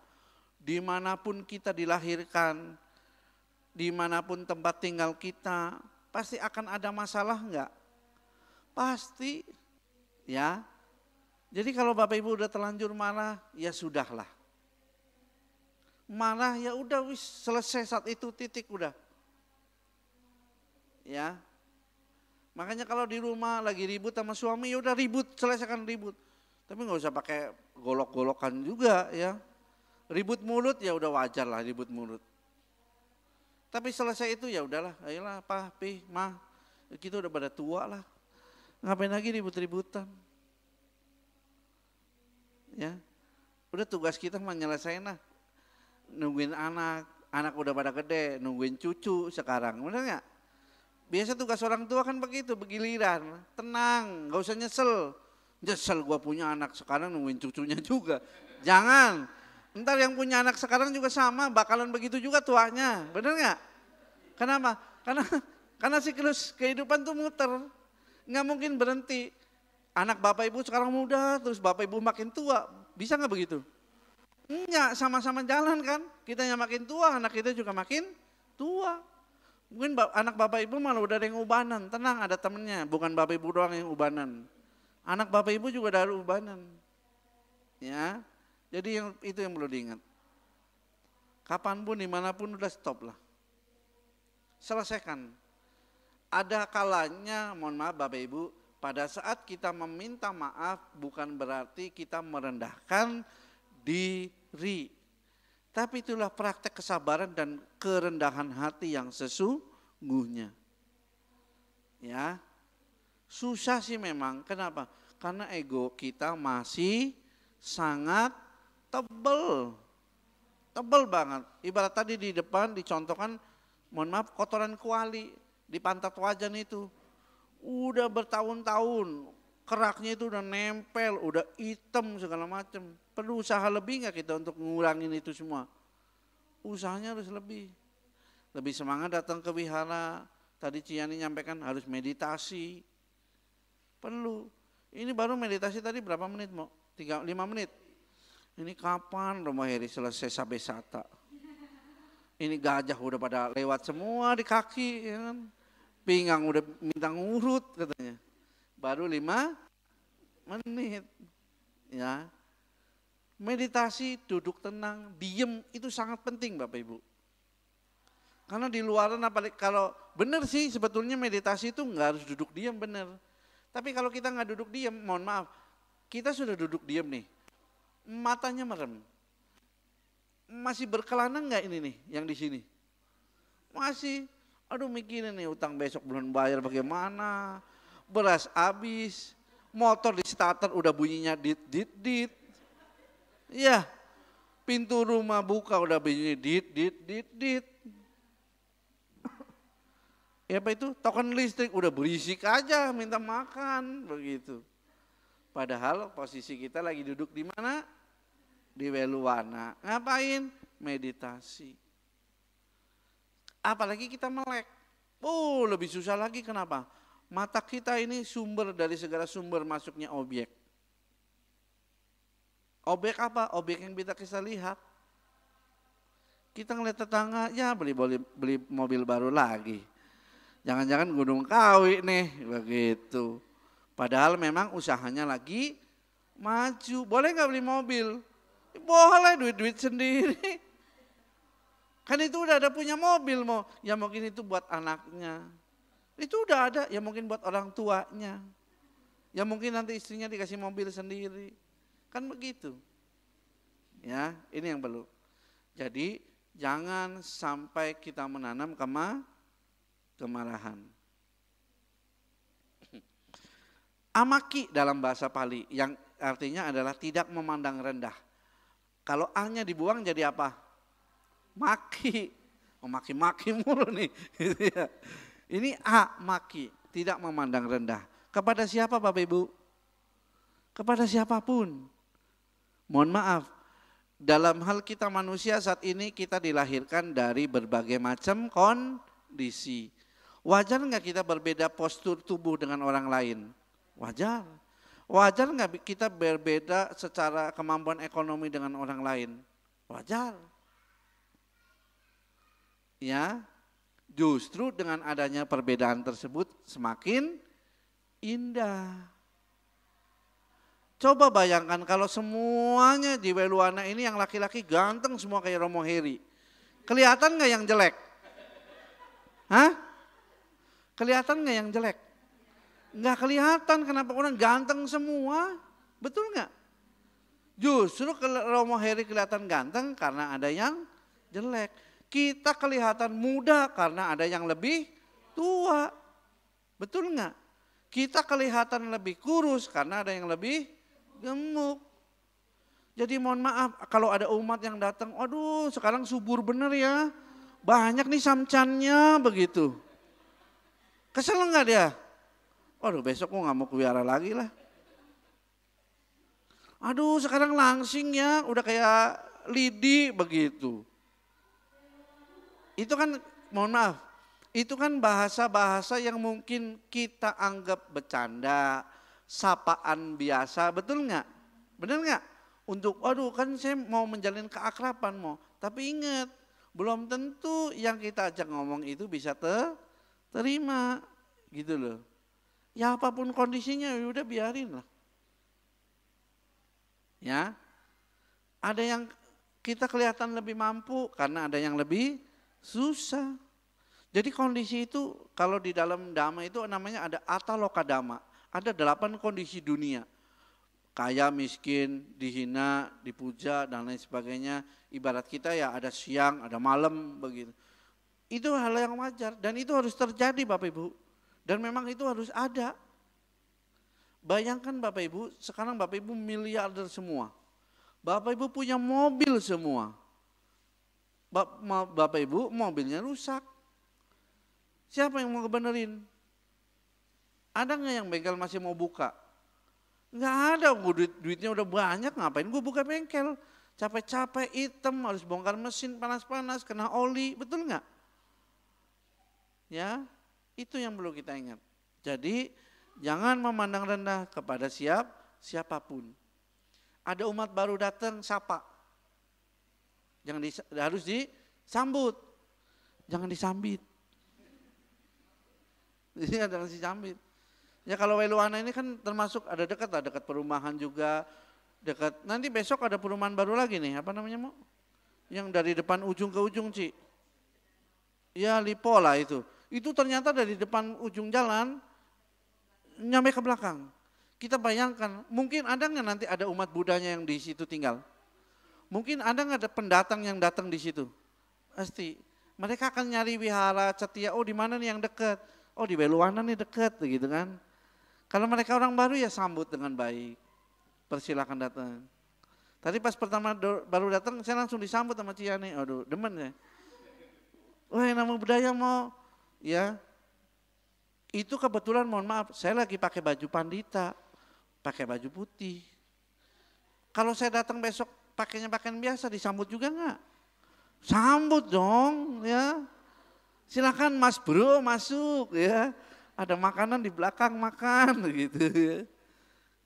dimanapun kita dilahirkan, dimanapun tempat tinggal kita, pasti akan ada masalah enggak? Pasti, ya. Jadi kalau Bapak Ibu udah terlanjur marah, ya sudahlah. Marah ya udah wis selesai saat itu titik udah. Ya. Makanya kalau di rumah lagi ribut sama suami ya udah ribut, selesaikan ribut. Tapi nggak usah pakai golok-golokan juga ya. Ribut mulut ya udah wajar lah ribut mulut. Tapi selesai itu ya udahlah, ayolah Pa, Pi, Ma, kita udah pada tua lah. Ngapain lagi ribut-ributan? Ya. Udah tugas kita menyelesaikan lah. Nungguin anak udah pada gede, nungguin cucu sekarang, bener gak? Biasa tugas orang tua kan begitu, begiliran, tenang, gak usah nyesel. Nyesel gua punya anak sekarang nungguin cucunya juga. Jangan, ntar yang punya anak sekarang juga sama, bakalan begitu juga tuanya, bener gak? Kenapa? Karena siklus kehidupan tuh muter, gak mungkin berhenti. Anak Bapak Ibu sekarang muda, terus Bapak Ibu makin tua, bisa gak begitu? Enggak, sama-sama jalan kan. Kita yang makin tua, anak kita juga makin tua. Mungkin anak Bapak Ibu malah udah ada yang ubanan. Tenang, ada temennya, bukan Bapak Ibu doang yang ubanan. Anak Bapak Ibu juga ada ubanan. Ya, jadi itu yang perlu diingat. Kapanpun, dimanapun udah stop lah. Selesaikan. Ada kalanya, mohon maaf Bapak Ibu, pada saat kita meminta maaf bukan berarti kita merendahkan diri. Tapi itulah praktek kesabaran dan kerendahan hati yang sesungguhnya. Ya. Susah sih memang. Kenapa? Karena ego kita masih sangat tebal. tebal banget. Ibarat tadi di depan dicontohkan, mohon maaf, kotoran kuali di pantat wajan itu. Udah bertahun-tahun, keraknya itu udah nempel, udah hitam segala macam. Perlu usaha lebih nggak kita untuk ngurangin itu semua? Usahanya harus lebih. Lebih semangat datang ke wihara. Tadi Ciani nyampaikan harus meditasi. Perlu. Ini baru meditasi tadi berapa menit mau? 5 menit. Ini kapan Romo Heri selesai sabesata? Ini gajah udah pada lewat semua di kaki, ya kan? Pinggang udah minta ngurut katanya. Baru 5 menit. Ya. Meditasi, duduk tenang, diem itu sangat penting Bapak Ibu. Karena di luaran apalagi kalau benar sih sebetulnya meditasi itu nggak harus duduk diem benar. Tapi kalau kita nggak duduk diem, mohon maaf, kita sudah duduk diem nih, matanya merem, masih berkelana nggak ini nih yang di sini? Masih, aduh mikirin nih utang besok belum bayar bagaimana, beras habis, motor di starter udah bunyinya dit dit dit, ya pintu rumah buka udah bunyinya dit dit dit dit. Ya apa itu, token listrik udah berisik aja minta makan begitu. Padahal posisi kita lagi duduk di mana? Di Weluwana. Ngapain? Meditasi. Apalagi kita melek. Oh lebih susah lagi, kenapa? Mata kita ini sumber dari segala sumber masuknya objek. Objek apa? Objek yang kita lihat. Kita ngeliat tetangga, ya beli mobil baru lagi. Jangan-jangan Gunung Kawi nih, begitu. Padahal memang usahanya lagi maju. Boleh nggak beli mobil? Boleh, duit-duit sendiri. Kan itu udah ada punya mobil, mau ya mungkin itu buat anaknya. Itu udah ada, ya mungkin buat orang tuanya. Ya mungkin nanti istrinya dikasih mobil sendiri. Kan begitu. Ya, ini yang perlu. Jadi jangan sampai kita menanam kemarahan. Amaki dalam bahasa Pali yang artinya adalah tidak memandang rendah. Kalau A-nya dibuang jadi apa? Maki. Oh, maki-maki mulu nih. Ini A, maki, tidak memandang rendah. Kepada siapa Bapak Ibu? Kepada siapapun. Mohon maaf, dalam hal kita manusia saat ini kita dilahirkan dari berbagai macam kondisi. Wajar nggak kita berbeda postur tubuh dengan orang lain? Wajar. Wajar nggak kita berbeda secara kemampuan ekonomi dengan orang lain? Wajar. Ya, justru dengan adanya perbedaan tersebut semakin indah. Coba bayangkan kalau semuanya di Weluwana ini yang laki-laki ganteng semua kayak Romo Heri. Kelihatan nggak yang jelek? Hah? Kelihatan nggak yang jelek? Nggak kelihatan, kenapa orang ganteng semua? Betul nggak? Justru Romo Heri kelihatan ganteng karena ada yang jelek. Kita kelihatan muda karena ada yang lebih tua. Betul nggak? Kita kelihatan lebih kurus karena ada yang lebih gemuk. Jadi mohon maaf kalau ada umat yang datang, aduh sekarang subur bener ya. Banyak nih samcannya begitu. Kesel nggak dia? Waduh besok gue nggak mau ke wihara lagi lah. Aduh sekarang langsing ya, udah kayak lidi begitu. Itu kan mohon maaf, itu kan bahasa-bahasa yang mungkin kita anggap bercanda, sapaan biasa, betul nggak? Benar nggak? Untuk, aduh kan saya mau menjalin keakraban mau, tapi ingat belum tentu yang kita ajak ngomong itu bisa terima, gitu loh. Ya apapun kondisinya udah biarin lah. Ya, ada yang kita kelihatan lebih mampu karena ada yang lebih susah. Jadi kondisi itu kalau di dalam dhamma itu namanya ada ataloka dhamma. Ada 8 kondisi dunia. Kaya, miskin, dihina, dipuja dan lain sebagainya. Ibarat kita ya ada siang, ada malam begitu. Itu hal yang wajar dan itu harus terjadi Bapak Ibu. Dan memang itu harus ada. Bayangkan Bapak Ibu, sekarang Bapak Ibu miliarder semua. Bapak Ibu punya mobil semua. Bapak Ibu mobilnya rusak. Siapa yang mau ngebenerin? Ada nggak yang bengkel masih mau buka? Nggak ada, duitnya udah banyak, ngapain gue buka bengkel? Capek-capek, hitam, harus bongkar mesin panas-panas, kena oli, betul nggak? Ya, itu yang perlu kita ingat. Jadi jangan memandang rendah kepada siapapun. Ada umat baru datang, sapa. Harus disambut, jangan disambit. Ini ada disambit. Ya kalau Weluana ini kan termasuk ada dekat perumahan juga, dekat. Nanti besok ada perumahan baru lagi nih, apa namanya Mo? Yang dari depan ujung ke ujung Ci. Ya Lipo lah itu. Itu ternyata dari depan ujung jalan nyampe ke belakang. Kita bayangkan, mungkin ada nggak nanti ada umat Budanya yang di situ tinggal? Mungkin ada nggak ada pendatang yang datang di situ? Pasti. Mereka akan nyari wihara Cetia, oh di mana nih yang dekat? Oh di Weluana nih dekat, gitu kan? Kalau mereka orang baru ya sambut dengan baik, persilakan datang. Tadi pas pertama baru datang, saya langsung disambut sama Ciane, aduh demen ya. Wah nama budaya mau, ya. Itu kebetulan mohon maaf, saya lagi pakai baju pandita, pakai baju putih. Kalau saya datang besok pakainya pakaian biasa, disambut juga enggak? Sambut dong, ya. Silakan Mas Bro masuk, ya. Ada makanan di belakang makan, gitu.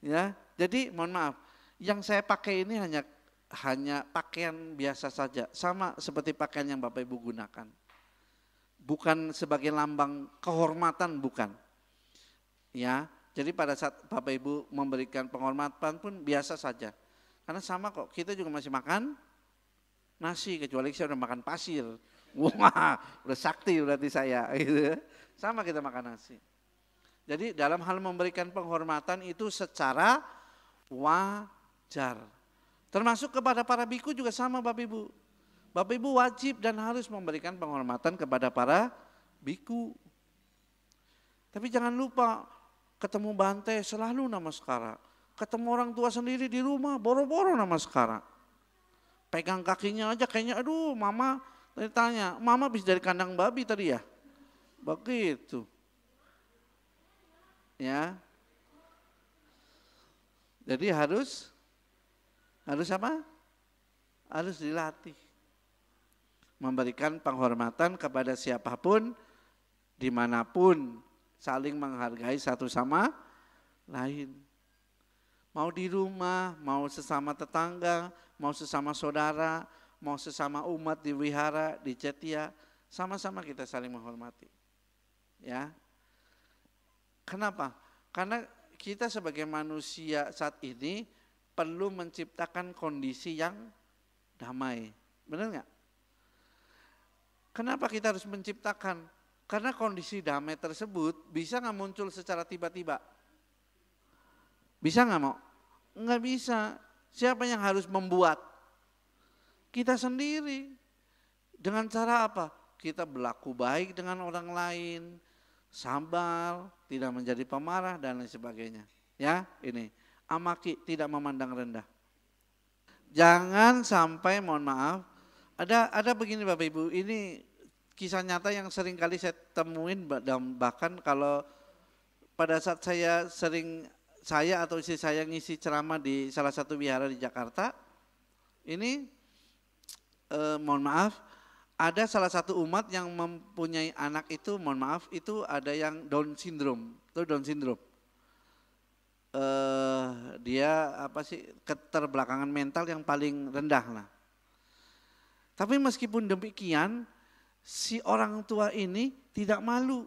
Ya, jadi mohon maaf, yang saya pakai ini hanya pakaian biasa saja, sama seperti pakaian yang Bapak Ibu gunakan. Bukan sebagai lambang kehormatan, bukan. Ya, jadi pada saat Bapak Ibu memberikan penghormatan pun biasa saja. Karena sama kok, kita juga masih makan nasi, kecuali saya udah makan pasir. Wah, udah sakti berarti saya. Gitu. Sama kita makan nasi. Jadi dalam hal memberikan penghormatan itu secara wajar. Termasuk kepada para biku juga sama Bapak Ibu. Bapak Ibu wajib dan harus memberikan penghormatan kepada para biku. Tapi jangan lupa ketemu Bante selalu namaskara. Ketemu orang tua sendiri di rumah boro-boro namaskara. Pegang kakinya aja kayaknya aduh mama tadi tanya, mama habis dari kandang babi tadi ya? Begitu. Ya. Jadi harus apa? Harus dilatih. Memberikan penghormatan kepada siapapun, dimanapun, saling menghargai satu sama lain. Mau di rumah, mau sesama tetangga, mau sesama saudara, mau sesama umat di wihara, di cetia, sama-sama kita saling menghormati. Ya. Kenapa? Karena kita sebagai manusia saat ini perlu menciptakan kondisi yang damai. Benar nggak? Kenapa kita harus menciptakan? Karena kondisi damai tersebut bisa nggak muncul secara tiba-tiba? Bisa nggak mau? Nggak bisa. Siapa yang harus membuat? Kita sendiri. Dengan cara apa? Kita berlaku baik dengan orang lain, sabar, tidak menjadi pemarah dan lain sebagainya. Ya, ini amaki, tidak memandang rendah. Jangan sampai, mohon maaf, ada begini Bapak Ibu, ini kisah nyata yang sering kali saya temuin, bahkan kalau pada saat saya atau istri saya ngisi ceramah di salah satu wihara di Jakarta, ini mohon maaf, ada salah satu umat yang mempunyai anak itu, mohon maaf, itu ada yang Down syndrome, itu Down syndrome. Dia apa sih, keterbelakangan mental yang paling rendah lah. Tapi meskipun demikian, si orang tua ini tidak malu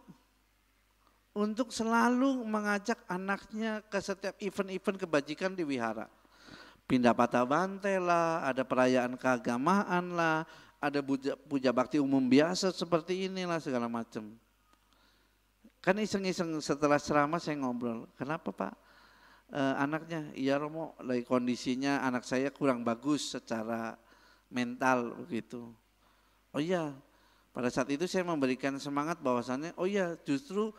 untuk selalu mengajak anaknya ke setiap event-event kebajikan di wihara. Pindah patah bante lah, ada perayaan keagamaan lah, ada puja bakti umum biasa seperti inilah segala macam. Kan iseng-iseng setelah ceramah saya ngobrol, kenapa Pak? Anaknya, iya Romo, lagi kondisinya anak saya kurang bagus secara mental begitu. Oh iya, pada saat itu saya memberikan semangat bahwasannya, oh iya justru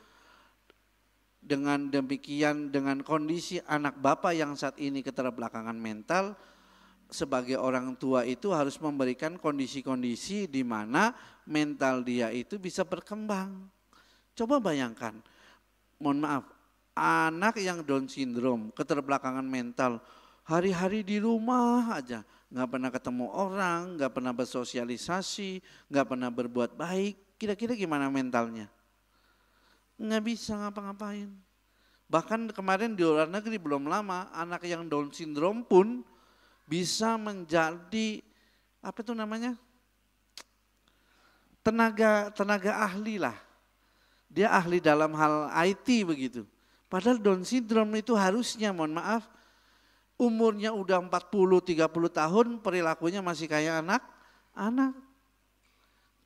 dengan demikian, dengan kondisi anak Bapak yang saat ini keterbelakangan mental, sebagai orang tua itu harus memberikan kondisi-kondisi di mana mental dia itu bisa berkembang. Coba bayangkan, mohon maaf, anak yang Down syndrome, keterbelakangan mental, hari-hari di rumah aja, nggak pernah ketemu orang, nggak pernah bersosialisasi, nggak pernah berbuat baik, kira-kira gimana mentalnya? Nggak bisa ngapa-ngapain. Bahkan kemarin di luar negeri belum lama, anak yang Down syndrome pun bisa menjadi apa itu namanya, tenaga ahli lah. Dia ahli dalam hal IT begitu. Padahal Down syndrome itu harusnya, mohon maaf, umurnya udah 40-30 tahun, perilakunya masih kayak anak.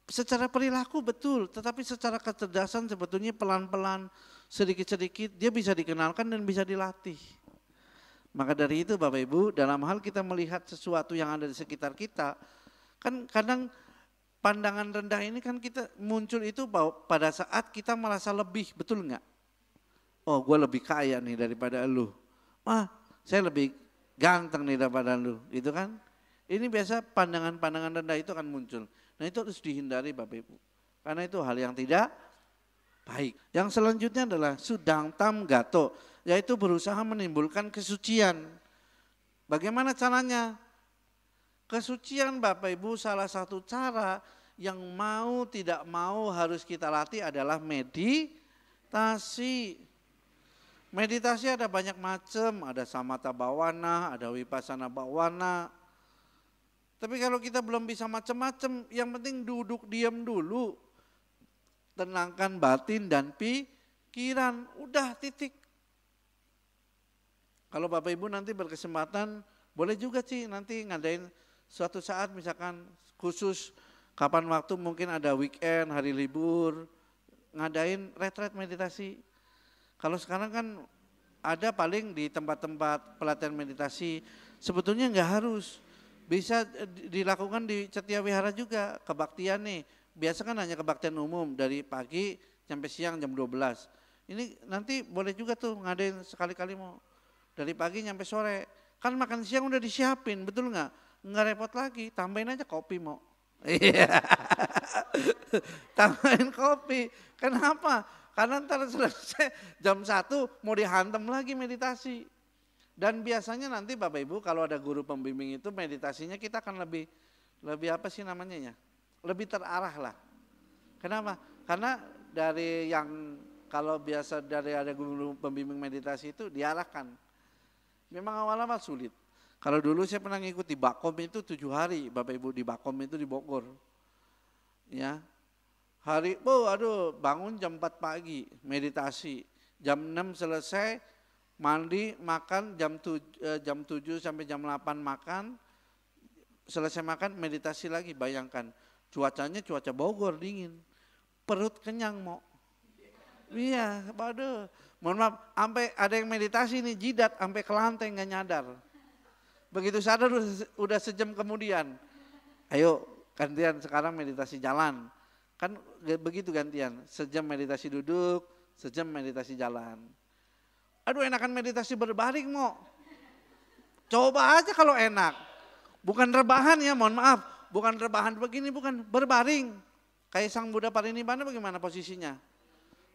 Secara perilaku betul, tetapi secara kecerdasan sebetulnya pelan-pelan, sedikit-sedikit dia bisa dikenalkan dan bisa dilatih. Maka dari itu Bapak Ibu, dalam hal kita melihat sesuatu yang ada di sekitar kita, kan kadang pandangan rendah ini kan kita muncul itu pada saat kita merasa lebih, betul enggak? Oh, gue lebih kaya nih daripada lu. Wah, saya lebih ganteng nih daripada lu, gitu kan? Ini biasa pandangan-pandangan rendah itu akan muncul. Nah itu harus dihindari Bapak Ibu, karena itu hal yang tidak baik. Yang selanjutnya adalah sudang tam gato, yaitu berusaha menimbulkan kesucian. Bagaimana caranya? Kesucian Bapak Ibu salah satu cara yang mau tidak mau harus kita latih adalah meditasi. Meditasi ada banyak macam, ada samatha bhawana, ada vipassana bhawana. Tapi kalau kita belum bisa macam-macam, yang penting duduk diam dulu. Tenangkan batin dan pikiran, udah titik. Kalau Bapak Ibu nanti berkesempatan, boleh juga sih nanti ngadain suatu saat misalkan khusus kapan waktu mungkin ada weekend, hari libur, ngadain retret meditasi. Kalau sekarang kan ada paling di tempat-tempat pelatihan meditasi, sebetulnya nggak harus. Bisa dilakukan di Cetia Wihara juga, kebaktian nih. Biasa kan hanya kebaktian umum dari pagi sampai siang jam 12. Ini nanti boleh juga tuh ngadain sekali-kali mau. Dari pagi sampai sore. Kan makan siang udah disiapin, betul nggak? Nggak repot lagi, tambahin aja kopi mau. Tambahin kopi. Kenapa? Karena ntar selesai jam 1 mau dihantam lagi meditasi. Dan biasanya nanti Bapak Ibu kalau ada guru pembimbing itu meditasinya kita akan lebih apa sih namanya ya? Lebih terarah lah. Kenapa? Karena dari yang kalau biasa dari ada guru pembimbing meditasi itu diarahkan. Memang awal-awal sulit. Kalau dulu saya pernah ngikuti Bakom itu 7 hari, Bapak Ibu di Bakom itu di Bogor. Ya. Bangun jam 4 pagi, meditasi. Jam 6 selesai, mandi, makan, jam 7 sampai jam 8 makan. Selesai makan, meditasi lagi, bayangkan. Cuacanya cuaca Bogor, dingin. Perut kenyang mau. Iya, waduh. Mohon maaf, sampai ada yang meditasi nih, jidat sampai ke lantai nggak nyadar. Begitu sadar udah sejam kemudian. Ayo gantian sekarang meditasi jalan. Kan begitu gantian, sejam meditasi duduk, sejam meditasi jalan. Aduh enakan meditasi berbaring mau. Coba aja kalau enak. Bukan rebahan ya, mohon maaf. Bukan rebahan begini, bukan berbaring. Kayak Sang Buddha Parinibbana bagaimana posisinya?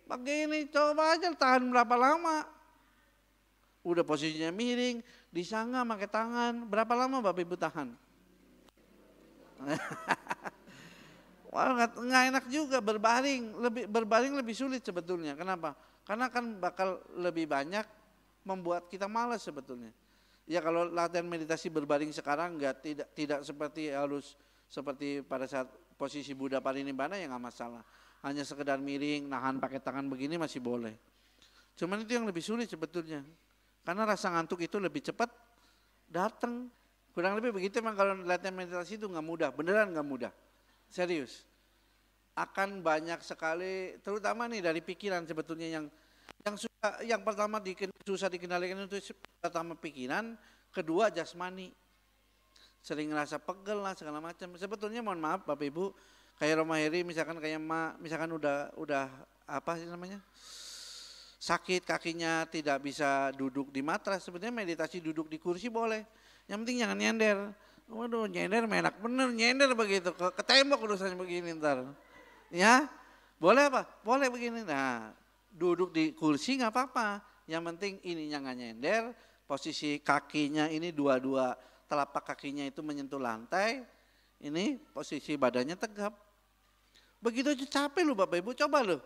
Begini, coba aja tahan berapa lama. Udah posisinya miring, disangga pakai tangan. Berapa lama Bapak Ibu tahan? Wah, nggak enak juga berbaring lebih sulit sebetulnya. Kenapa? Karena kan bakal lebih banyak membuat kita malas sebetulnya. Ya kalau latihan meditasi berbaring sekarang tidak seperti harus seperti pada saat posisi Buddha Parinibbana ya nggak masalah. Hanya sekedar miring, nahan pakai tangan begini masih boleh. Cuman itu yang lebih sulit sebetulnya. Karena rasa ngantuk itu lebih cepat datang. Kurang lebih begitu memang kalau latihan meditasi itu nggak mudah, beneran nggak mudah. Serius. Akan banyak sekali, terutama nih dari pikiran sebetulnya yang pertama susah dikendalikan itu pertama pikiran, kedua jasmani. Sering ngerasa pegel lah segala macam. Sebetulnya mohon maaf Bapak Ibu, kayak Romaheri misalkan kayak misalkan udah apa sih namanya? Sakit kakinya tidak bisa duduk di matras, sebenarnya meditasi duduk di kursi boleh. Yang penting jangan nyender. Waduh, nyender enak bener, nyender begitu. Ke tembok urusannya begini ntar. Ya, boleh apa? Boleh begini. Nah, duduk di kursi nggak apa-apa. Yang penting ininya nggak nyender, posisi kakinya ini dua-dua telapak kakinya itu menyentuh lantai. Ini posisi badannya tegap. Begitu aja capek lu Bapak Ibu, coba lu.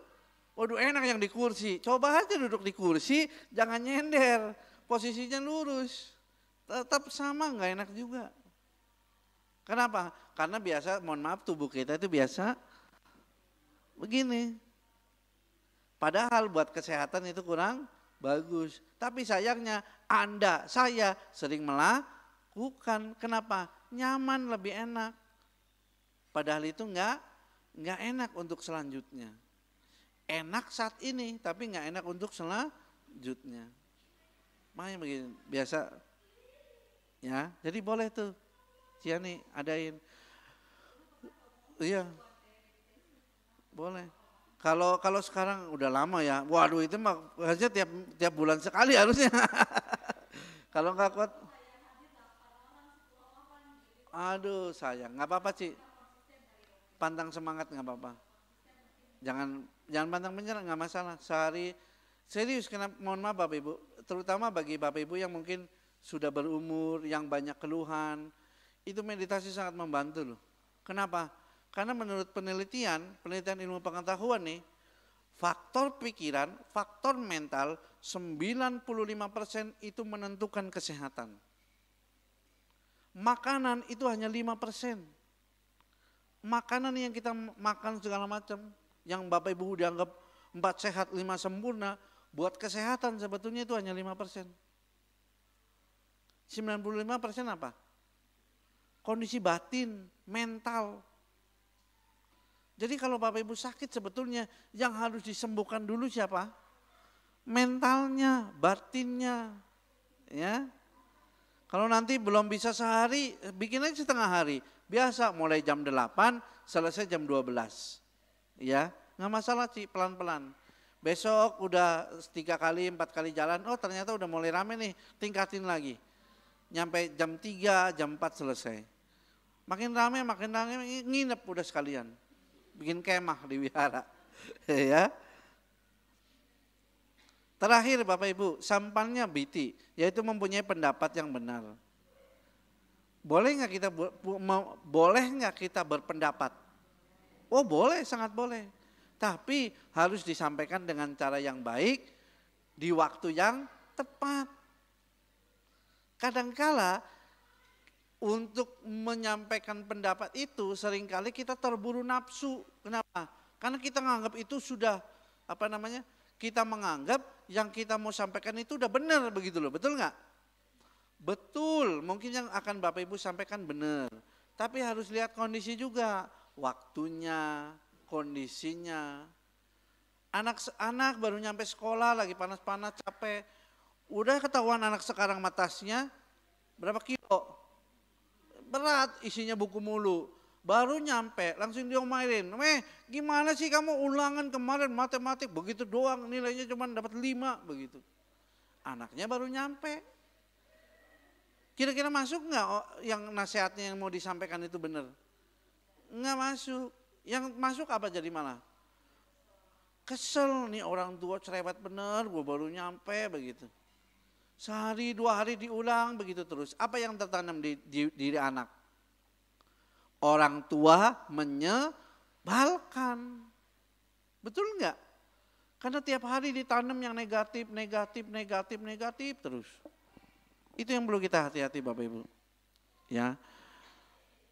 Waduh enak yang di kursi, coba aja duduk di kursi, jangan nyender, posisinya lurus. Tetap sama nggak enak juga. Kenapa? Karena biasa, mohon maaf tubuh kita itu biasa begini. Padahal buat kesehatan itu kurang bagus. Tapi sayangnya Anda, saya sering melakukan. Kenapa? Nyaman, lebih enak. Padahal itu enggak enak untuk selanjutnya. Enak saat ini, tapi enggak enak untuk selanjutnya. Makanya begini, biasa ya. Jadi boleh tuh, Ciani adain. Iya, boleh. Kalau sekarang udah lama ya, waduh itu mah harusnya tiap bulan sekali harusnya. Kalau enggak kuat, aduh sayang, nggak apa-apa Ci. Pantang semangat nggak apa-apa. Jangan pantang menyerah, nggak masalah. Sehari serius, mohon maaf Bapak Ibu, terutama bagi Bapak Ibu yang mungkin sudah berumur, yang banyak keluhan, itu meditasi sangat membantu loh. Kenapa? Karena menurut penelitian ilmu pengetahuan nih, faktor pikiran, faktor mental 95% itu menentukan kesehatan. Makanan itu hanya 5%. Makanan yang kita makan segala macam, yang Bapak Ibu dianggap 4 sehat 5 sempurna, buat kesehatan sebetulnya itu hanya 5%. 95% apa? Kondisi batin, mental. Jadi kalau Bapak Ibu sakit sebetulnya yang harus disembuhkan dulu siapa? Mentalnya, batinnya. Ya. Kalau nanti belum bisa sehari, bikin aja setengah hari. Biasa mulai jam 8, selesai jam 12. Ya, nggak masalah sih, pelan-pelan. Besok udah 3 kali, 4 kali jalan, oh ternyata udah mulai rame nih, tingkatin lagi. Nyampe jam 3, jam 4 selesai. Makin rame, nginep udah sekalian. Bikin kemah di wihara. Ya. Terakhir Bapak Ibu, sampannya biti, yaitu mempunyai pendapat yang benar. Boleh nggak kita berpendapat? Oh boleh, sangat boleh. Tapi harus disampaikan dengan cara yang baik, di waktu yang tepat. Kadangkala untuk menyampaikan pendapat itu seringkali kita terburu nafsu. Kenapa? Karena kita menganggap itu sudah kita menganggap yang kita mau sampaikan itu udah benar begitu loh, betul nggak? Betul, mungkin yang akan Bapak Ibu sampaikan benar. Tapi harus lihat kondisi juga, waktunya, kondisinya. Anak baru nyampe sekolah lagi panas-panas capek. Udah ketahuan anak sekarang matasnya berapa kilo? Berat, isinya buku mulu. Baru nyampe, langsung diomelin. Gimana sih kamu ulangan kemarin matematik, begitu doang nilainya cuma dapat 5 begitu. Anaknya baru nyampe. Kira-kira masuk nggak yang nasihatnya yang mau disampaikan itu benar? Nggak masuk. Yang masuk apa jadi malah? Kesel nih orang tua cerewet bener, gue baru nyampe begitu. Sehari 2 hari diulang begitu terus. Apa yang tertanam di diri anak? Orang tua menyebalkan. Betul enggak? Karena tiap hari ditanam yang negatif terus. Itu yang perlu kita hati-hati Bapak Ibu. Ya.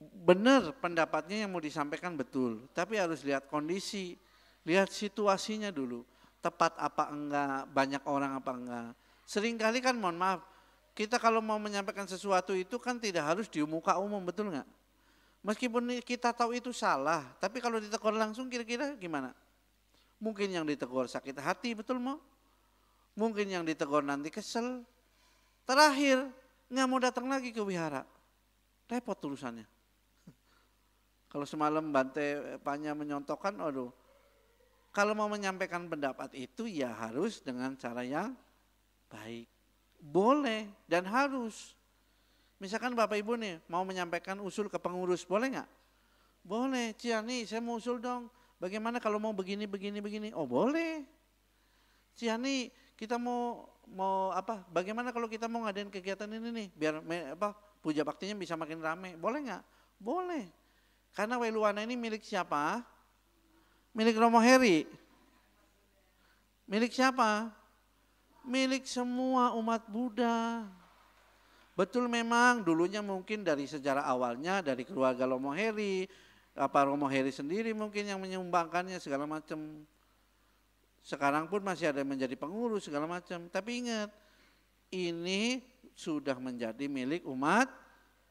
Benar pendapatnya yang mau disampaikan betul, tapi harus lihat kondisi, lihat situasinya dulu. Tepat apa enggak, banyak orang apa enggak. Seringkali kan mohon maaf, kita kalau mau menyampaikan sesuatu itu kan tidak harus di muka umum, betul enggak? Meskipun kita tahu itu salah, tapi kalau ditegur langsung kira-kira gimana? Mungkin yang ditegur sakit hati, betul mau? Mungkin yang ditegur nanti kesel. Terakhir, nggak mau datang lagi ke wihara. Repot urusannya. Kalau semalam Bante Panya menyontokkan, aduh. Kalau mau menyampaikan pendapat itu ya harus dengan cara yang baik. Boleh dan harus. Misalkan Bapak Ibu nih mau menyampaikan usul ke pengurus, boleh nggak? Boleh, Ciani saya mau usul dong. Bagaimana kalau mau begini, begini, begini? Oh boleh. Ciani kita mau apa? Bagaimana kalau kita mau ngadain kegiatan ini nih, biar puja baktinya bisa makin rame? Boleh nggak? Boleh. Karena Wailuwana ini milik siapa? Milik Romo Heri. Milik siapa? Milik semua umat Buddha. Betul memang dulunya mungkin dari sejarah awalnya dari keluarga Romo Heri, Romo Heri sendiri mungkin yang menyumbangkannya segala macam. Sekarang pun masih ada yang menjadi pengurus segala macam. Tapi ingat, ini sudah menjadi milik umat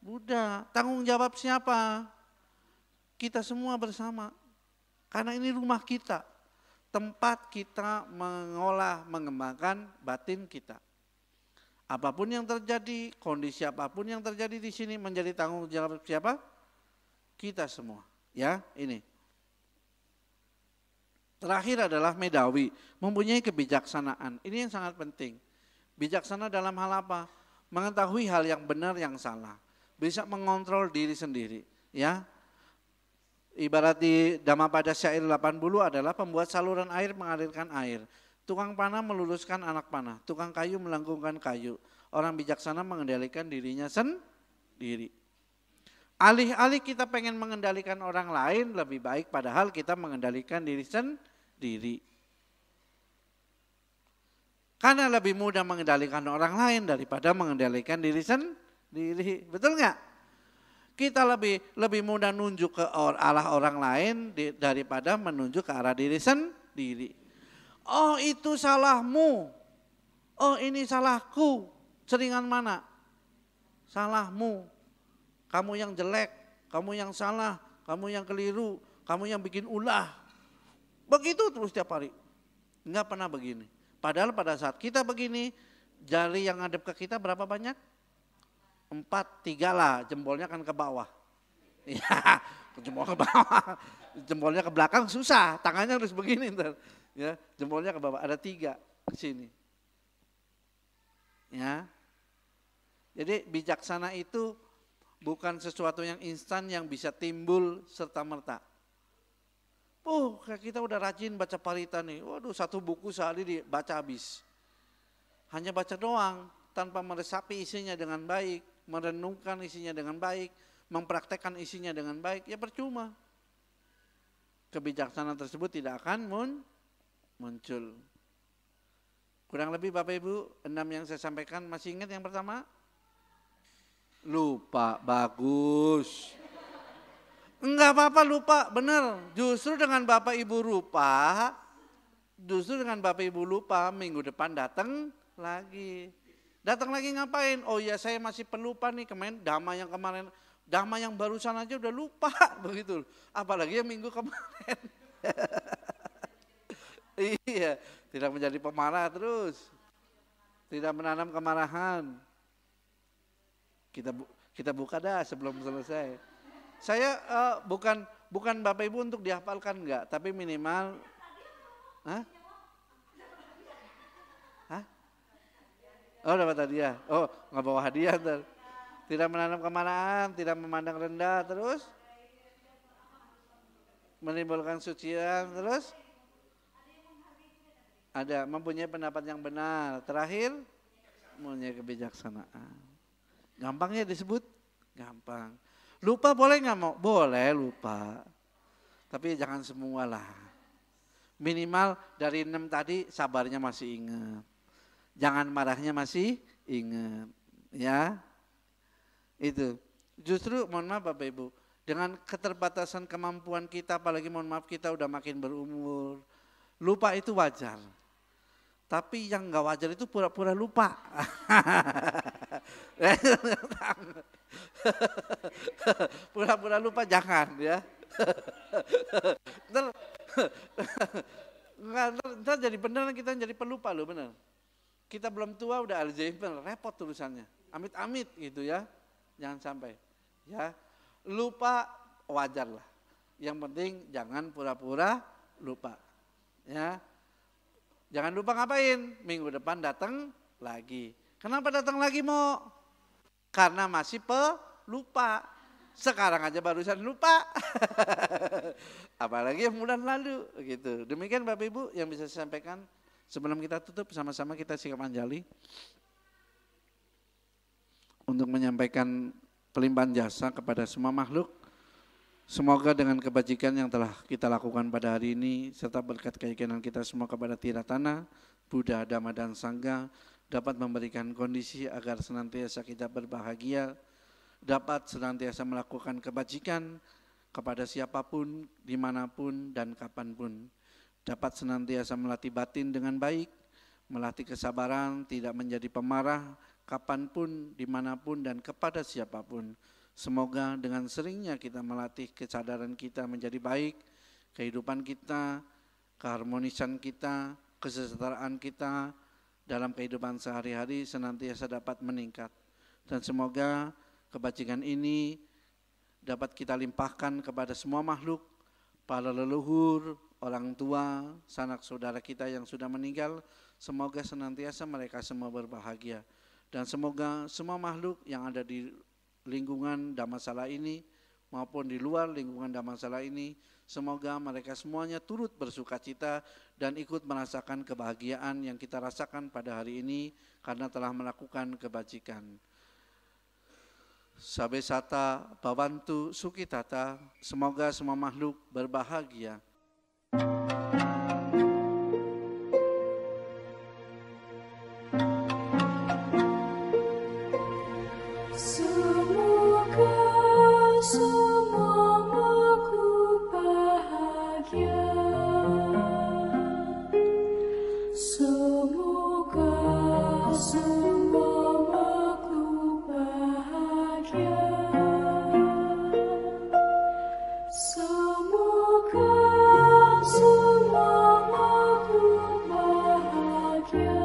Buddha. Tanggung jawab siapa? Kita semua bersama. Karena ini rumah kita. Tempat kita mengolah, mengembangkan batin kita. Apapun yang terjadi, kondisi apapun yang terjadi di sini menjadi tanggung jawab siapa? Kita semua. Ya, ini. Terakhir adalah Medawi, mempunyai kebijaksanaan. Ini yang sangat penting. Bijaksana dalam hal apa? Mengetahui hal yang benar, yang salah. Bisa mengontrol diri sendiri. Ya, ibarat di Dhammapada Syair 80 adalah pembuat saluran air mengalirkan air. Tukang panah meluruskan anak panah, tukang kayu melengkungkan kayu. Orang bijaksana mengendalikan dirinya sendiri. Alih-alih kita pengen mengendalikan orang lain, lebih baik padahal kita mengendalikan diri sendiri. Karena lebih mudah mengendalikan orang lain daripada mengendalikan diri sendiri. Betul nggak? Kita lebih mudah nunjuk ke arah orang lain daripada menunjuk ke arah diri sendiri. Oh itu salahmu, oh ini salahku, seringan mana? Salahmu, kamu yang jelek, kamu yang salah, kamu yang keliru, kamu yang bikin ulah. Begitu terus tiap hari, enggak pernah begini. Padahal pada saat kita begini, jari yang ngadep ke kita berapa banyak? 4, 3 lah, jempolnya kan ke bawah. Ya, jempol ke bawah, jempolnya ke belakang susah, tangannya harus begini ntar. Ya, jempolnya ke bawah, ada 3 ke sini. Ya. Jadi bijaksana itu bukan sesuatu yang instan yang bisa timbul serta-merta. Kita udah rajin baca parita nih. Waduh, 1 buku sehari dibaca habis. Hanya baca doang tanpa meresapi isinya dengan baik, merenungkan isinya dengan baik, mempraktekkan isinya dengan baik, ya percuma. Kebijaksanaan tersebut tidak akan muncul. Kurang lebih Bapak Ibu, 6 yang saya sampaikan, masih ingat yang pertama? Lupa, bagus. Enggak apa-apa lupa, benar. Justru dengan Bapak Ibu lupa, minggu depan datang lagi. Datang lagi ngapain? Oh ya saya masih pelupa nih, kemarin Dhamma yang barusan aja udah lupa begitu. Apalagi yang minggu kemarin. Iya, tidak menjadi pemarah terus. Tidak menanam kemarahan. Kita buka dah sebelum selesai. Saya bukan Bapak Ibu untuk dihafalkan enggak, tapi minimal Oh dapat hadiah. Oh nggak bawa hadiah ntar. Tidak menanam kemarahan, tidak memandang rendah, terus menimbulkan sucian, terus ada mempunyai pendapat yang benar. Terakhir mempunyai kebijaksanaan. Gampangnya disebut? Gampang. Lupa boleh nggak mau? Boleh lupa. Tapi jangan semua lah. Minimal dari 6 tadi sabarnya masih ingat. Jangan marahnya masih ingat. Ya. Itu. Justru mohon maaf Bapak Ibu. Dengan keterbatasan kemampuan kita, apalagi mohon maaf kita udah makin berumur. Lupa itu wajar. Tapi yang nggak wajar itu pura-pura lupa. Pura-pura lupa jangan ya. Ntar jadi beneran kita jadi pelupa loh bener. Kita belum tua udah Alzheimer, repot tulisannya. Amit-amit gitu ya. Jangan sampai. Ya. Lupa wajar lah. Yang penting jangan pura-pura lupa. Ya. Jangan lupa ngapain? Minggu depan datang lagi. Kenapa datang lagi, Mo? karena masih pelupa. Sekarang aja barusan lupa. Apalagi yang bulan lalu gitu. Demikian Bapak Ibu yang bisa saya sampaikan. Sebelum kita tutup sama-sama kita sikap anjali untuk menyampaikan pelimpahan jasa kepada semua makhluk. Semoga dengan kebajikan yang telah kita lakukan pada hari ini serta berkat keyakinan kita semua kepada Tiratana, Buddha, Dhamma dan Sangha dapat memberikan kondisi agar senantiasa kita berbahagia, dapat senantiasa melakukan kebajikan kepada siapapun, dimanapun, dan kapanpun. Dapat senantiasa melatih batin dengan baik, melatih kesabaran, tidak menjadi pemarah, kapanpun, dimanapun, dan kepada siapapun. Semoga dengan seringnya kita melatih kesadaran kita menjadi baik, kehidupan kita, keharmonisan kita, kesejahteraan kita dalam kehidupan sehari-hari senantiasa dapat meningkat. Dan semoga kebajikan ini dapat kita limpahkan kepada semua makhluk, para leluhur, orang tua, sanak saudara kita yang sudah meninggal. Semoga senantiasa mereka semua berbahagia. Dan semoga semua makhluk yang ada di lingkungan Dhammasala ini maupun di luar lingkungan Dhammasala ini, semoga mereka semuanya turut bersuka cita dan ikut merasakan kebahagiaan yang kita rasakan pada hari ini karena telah melakukan kebajikan. Sabe sata bawantu sukitata, semoga semua makhluk berbahagia. Semua makhluk bahagia. Semoga semua makhluk bahagia. Semoga semua makhluk bahagia.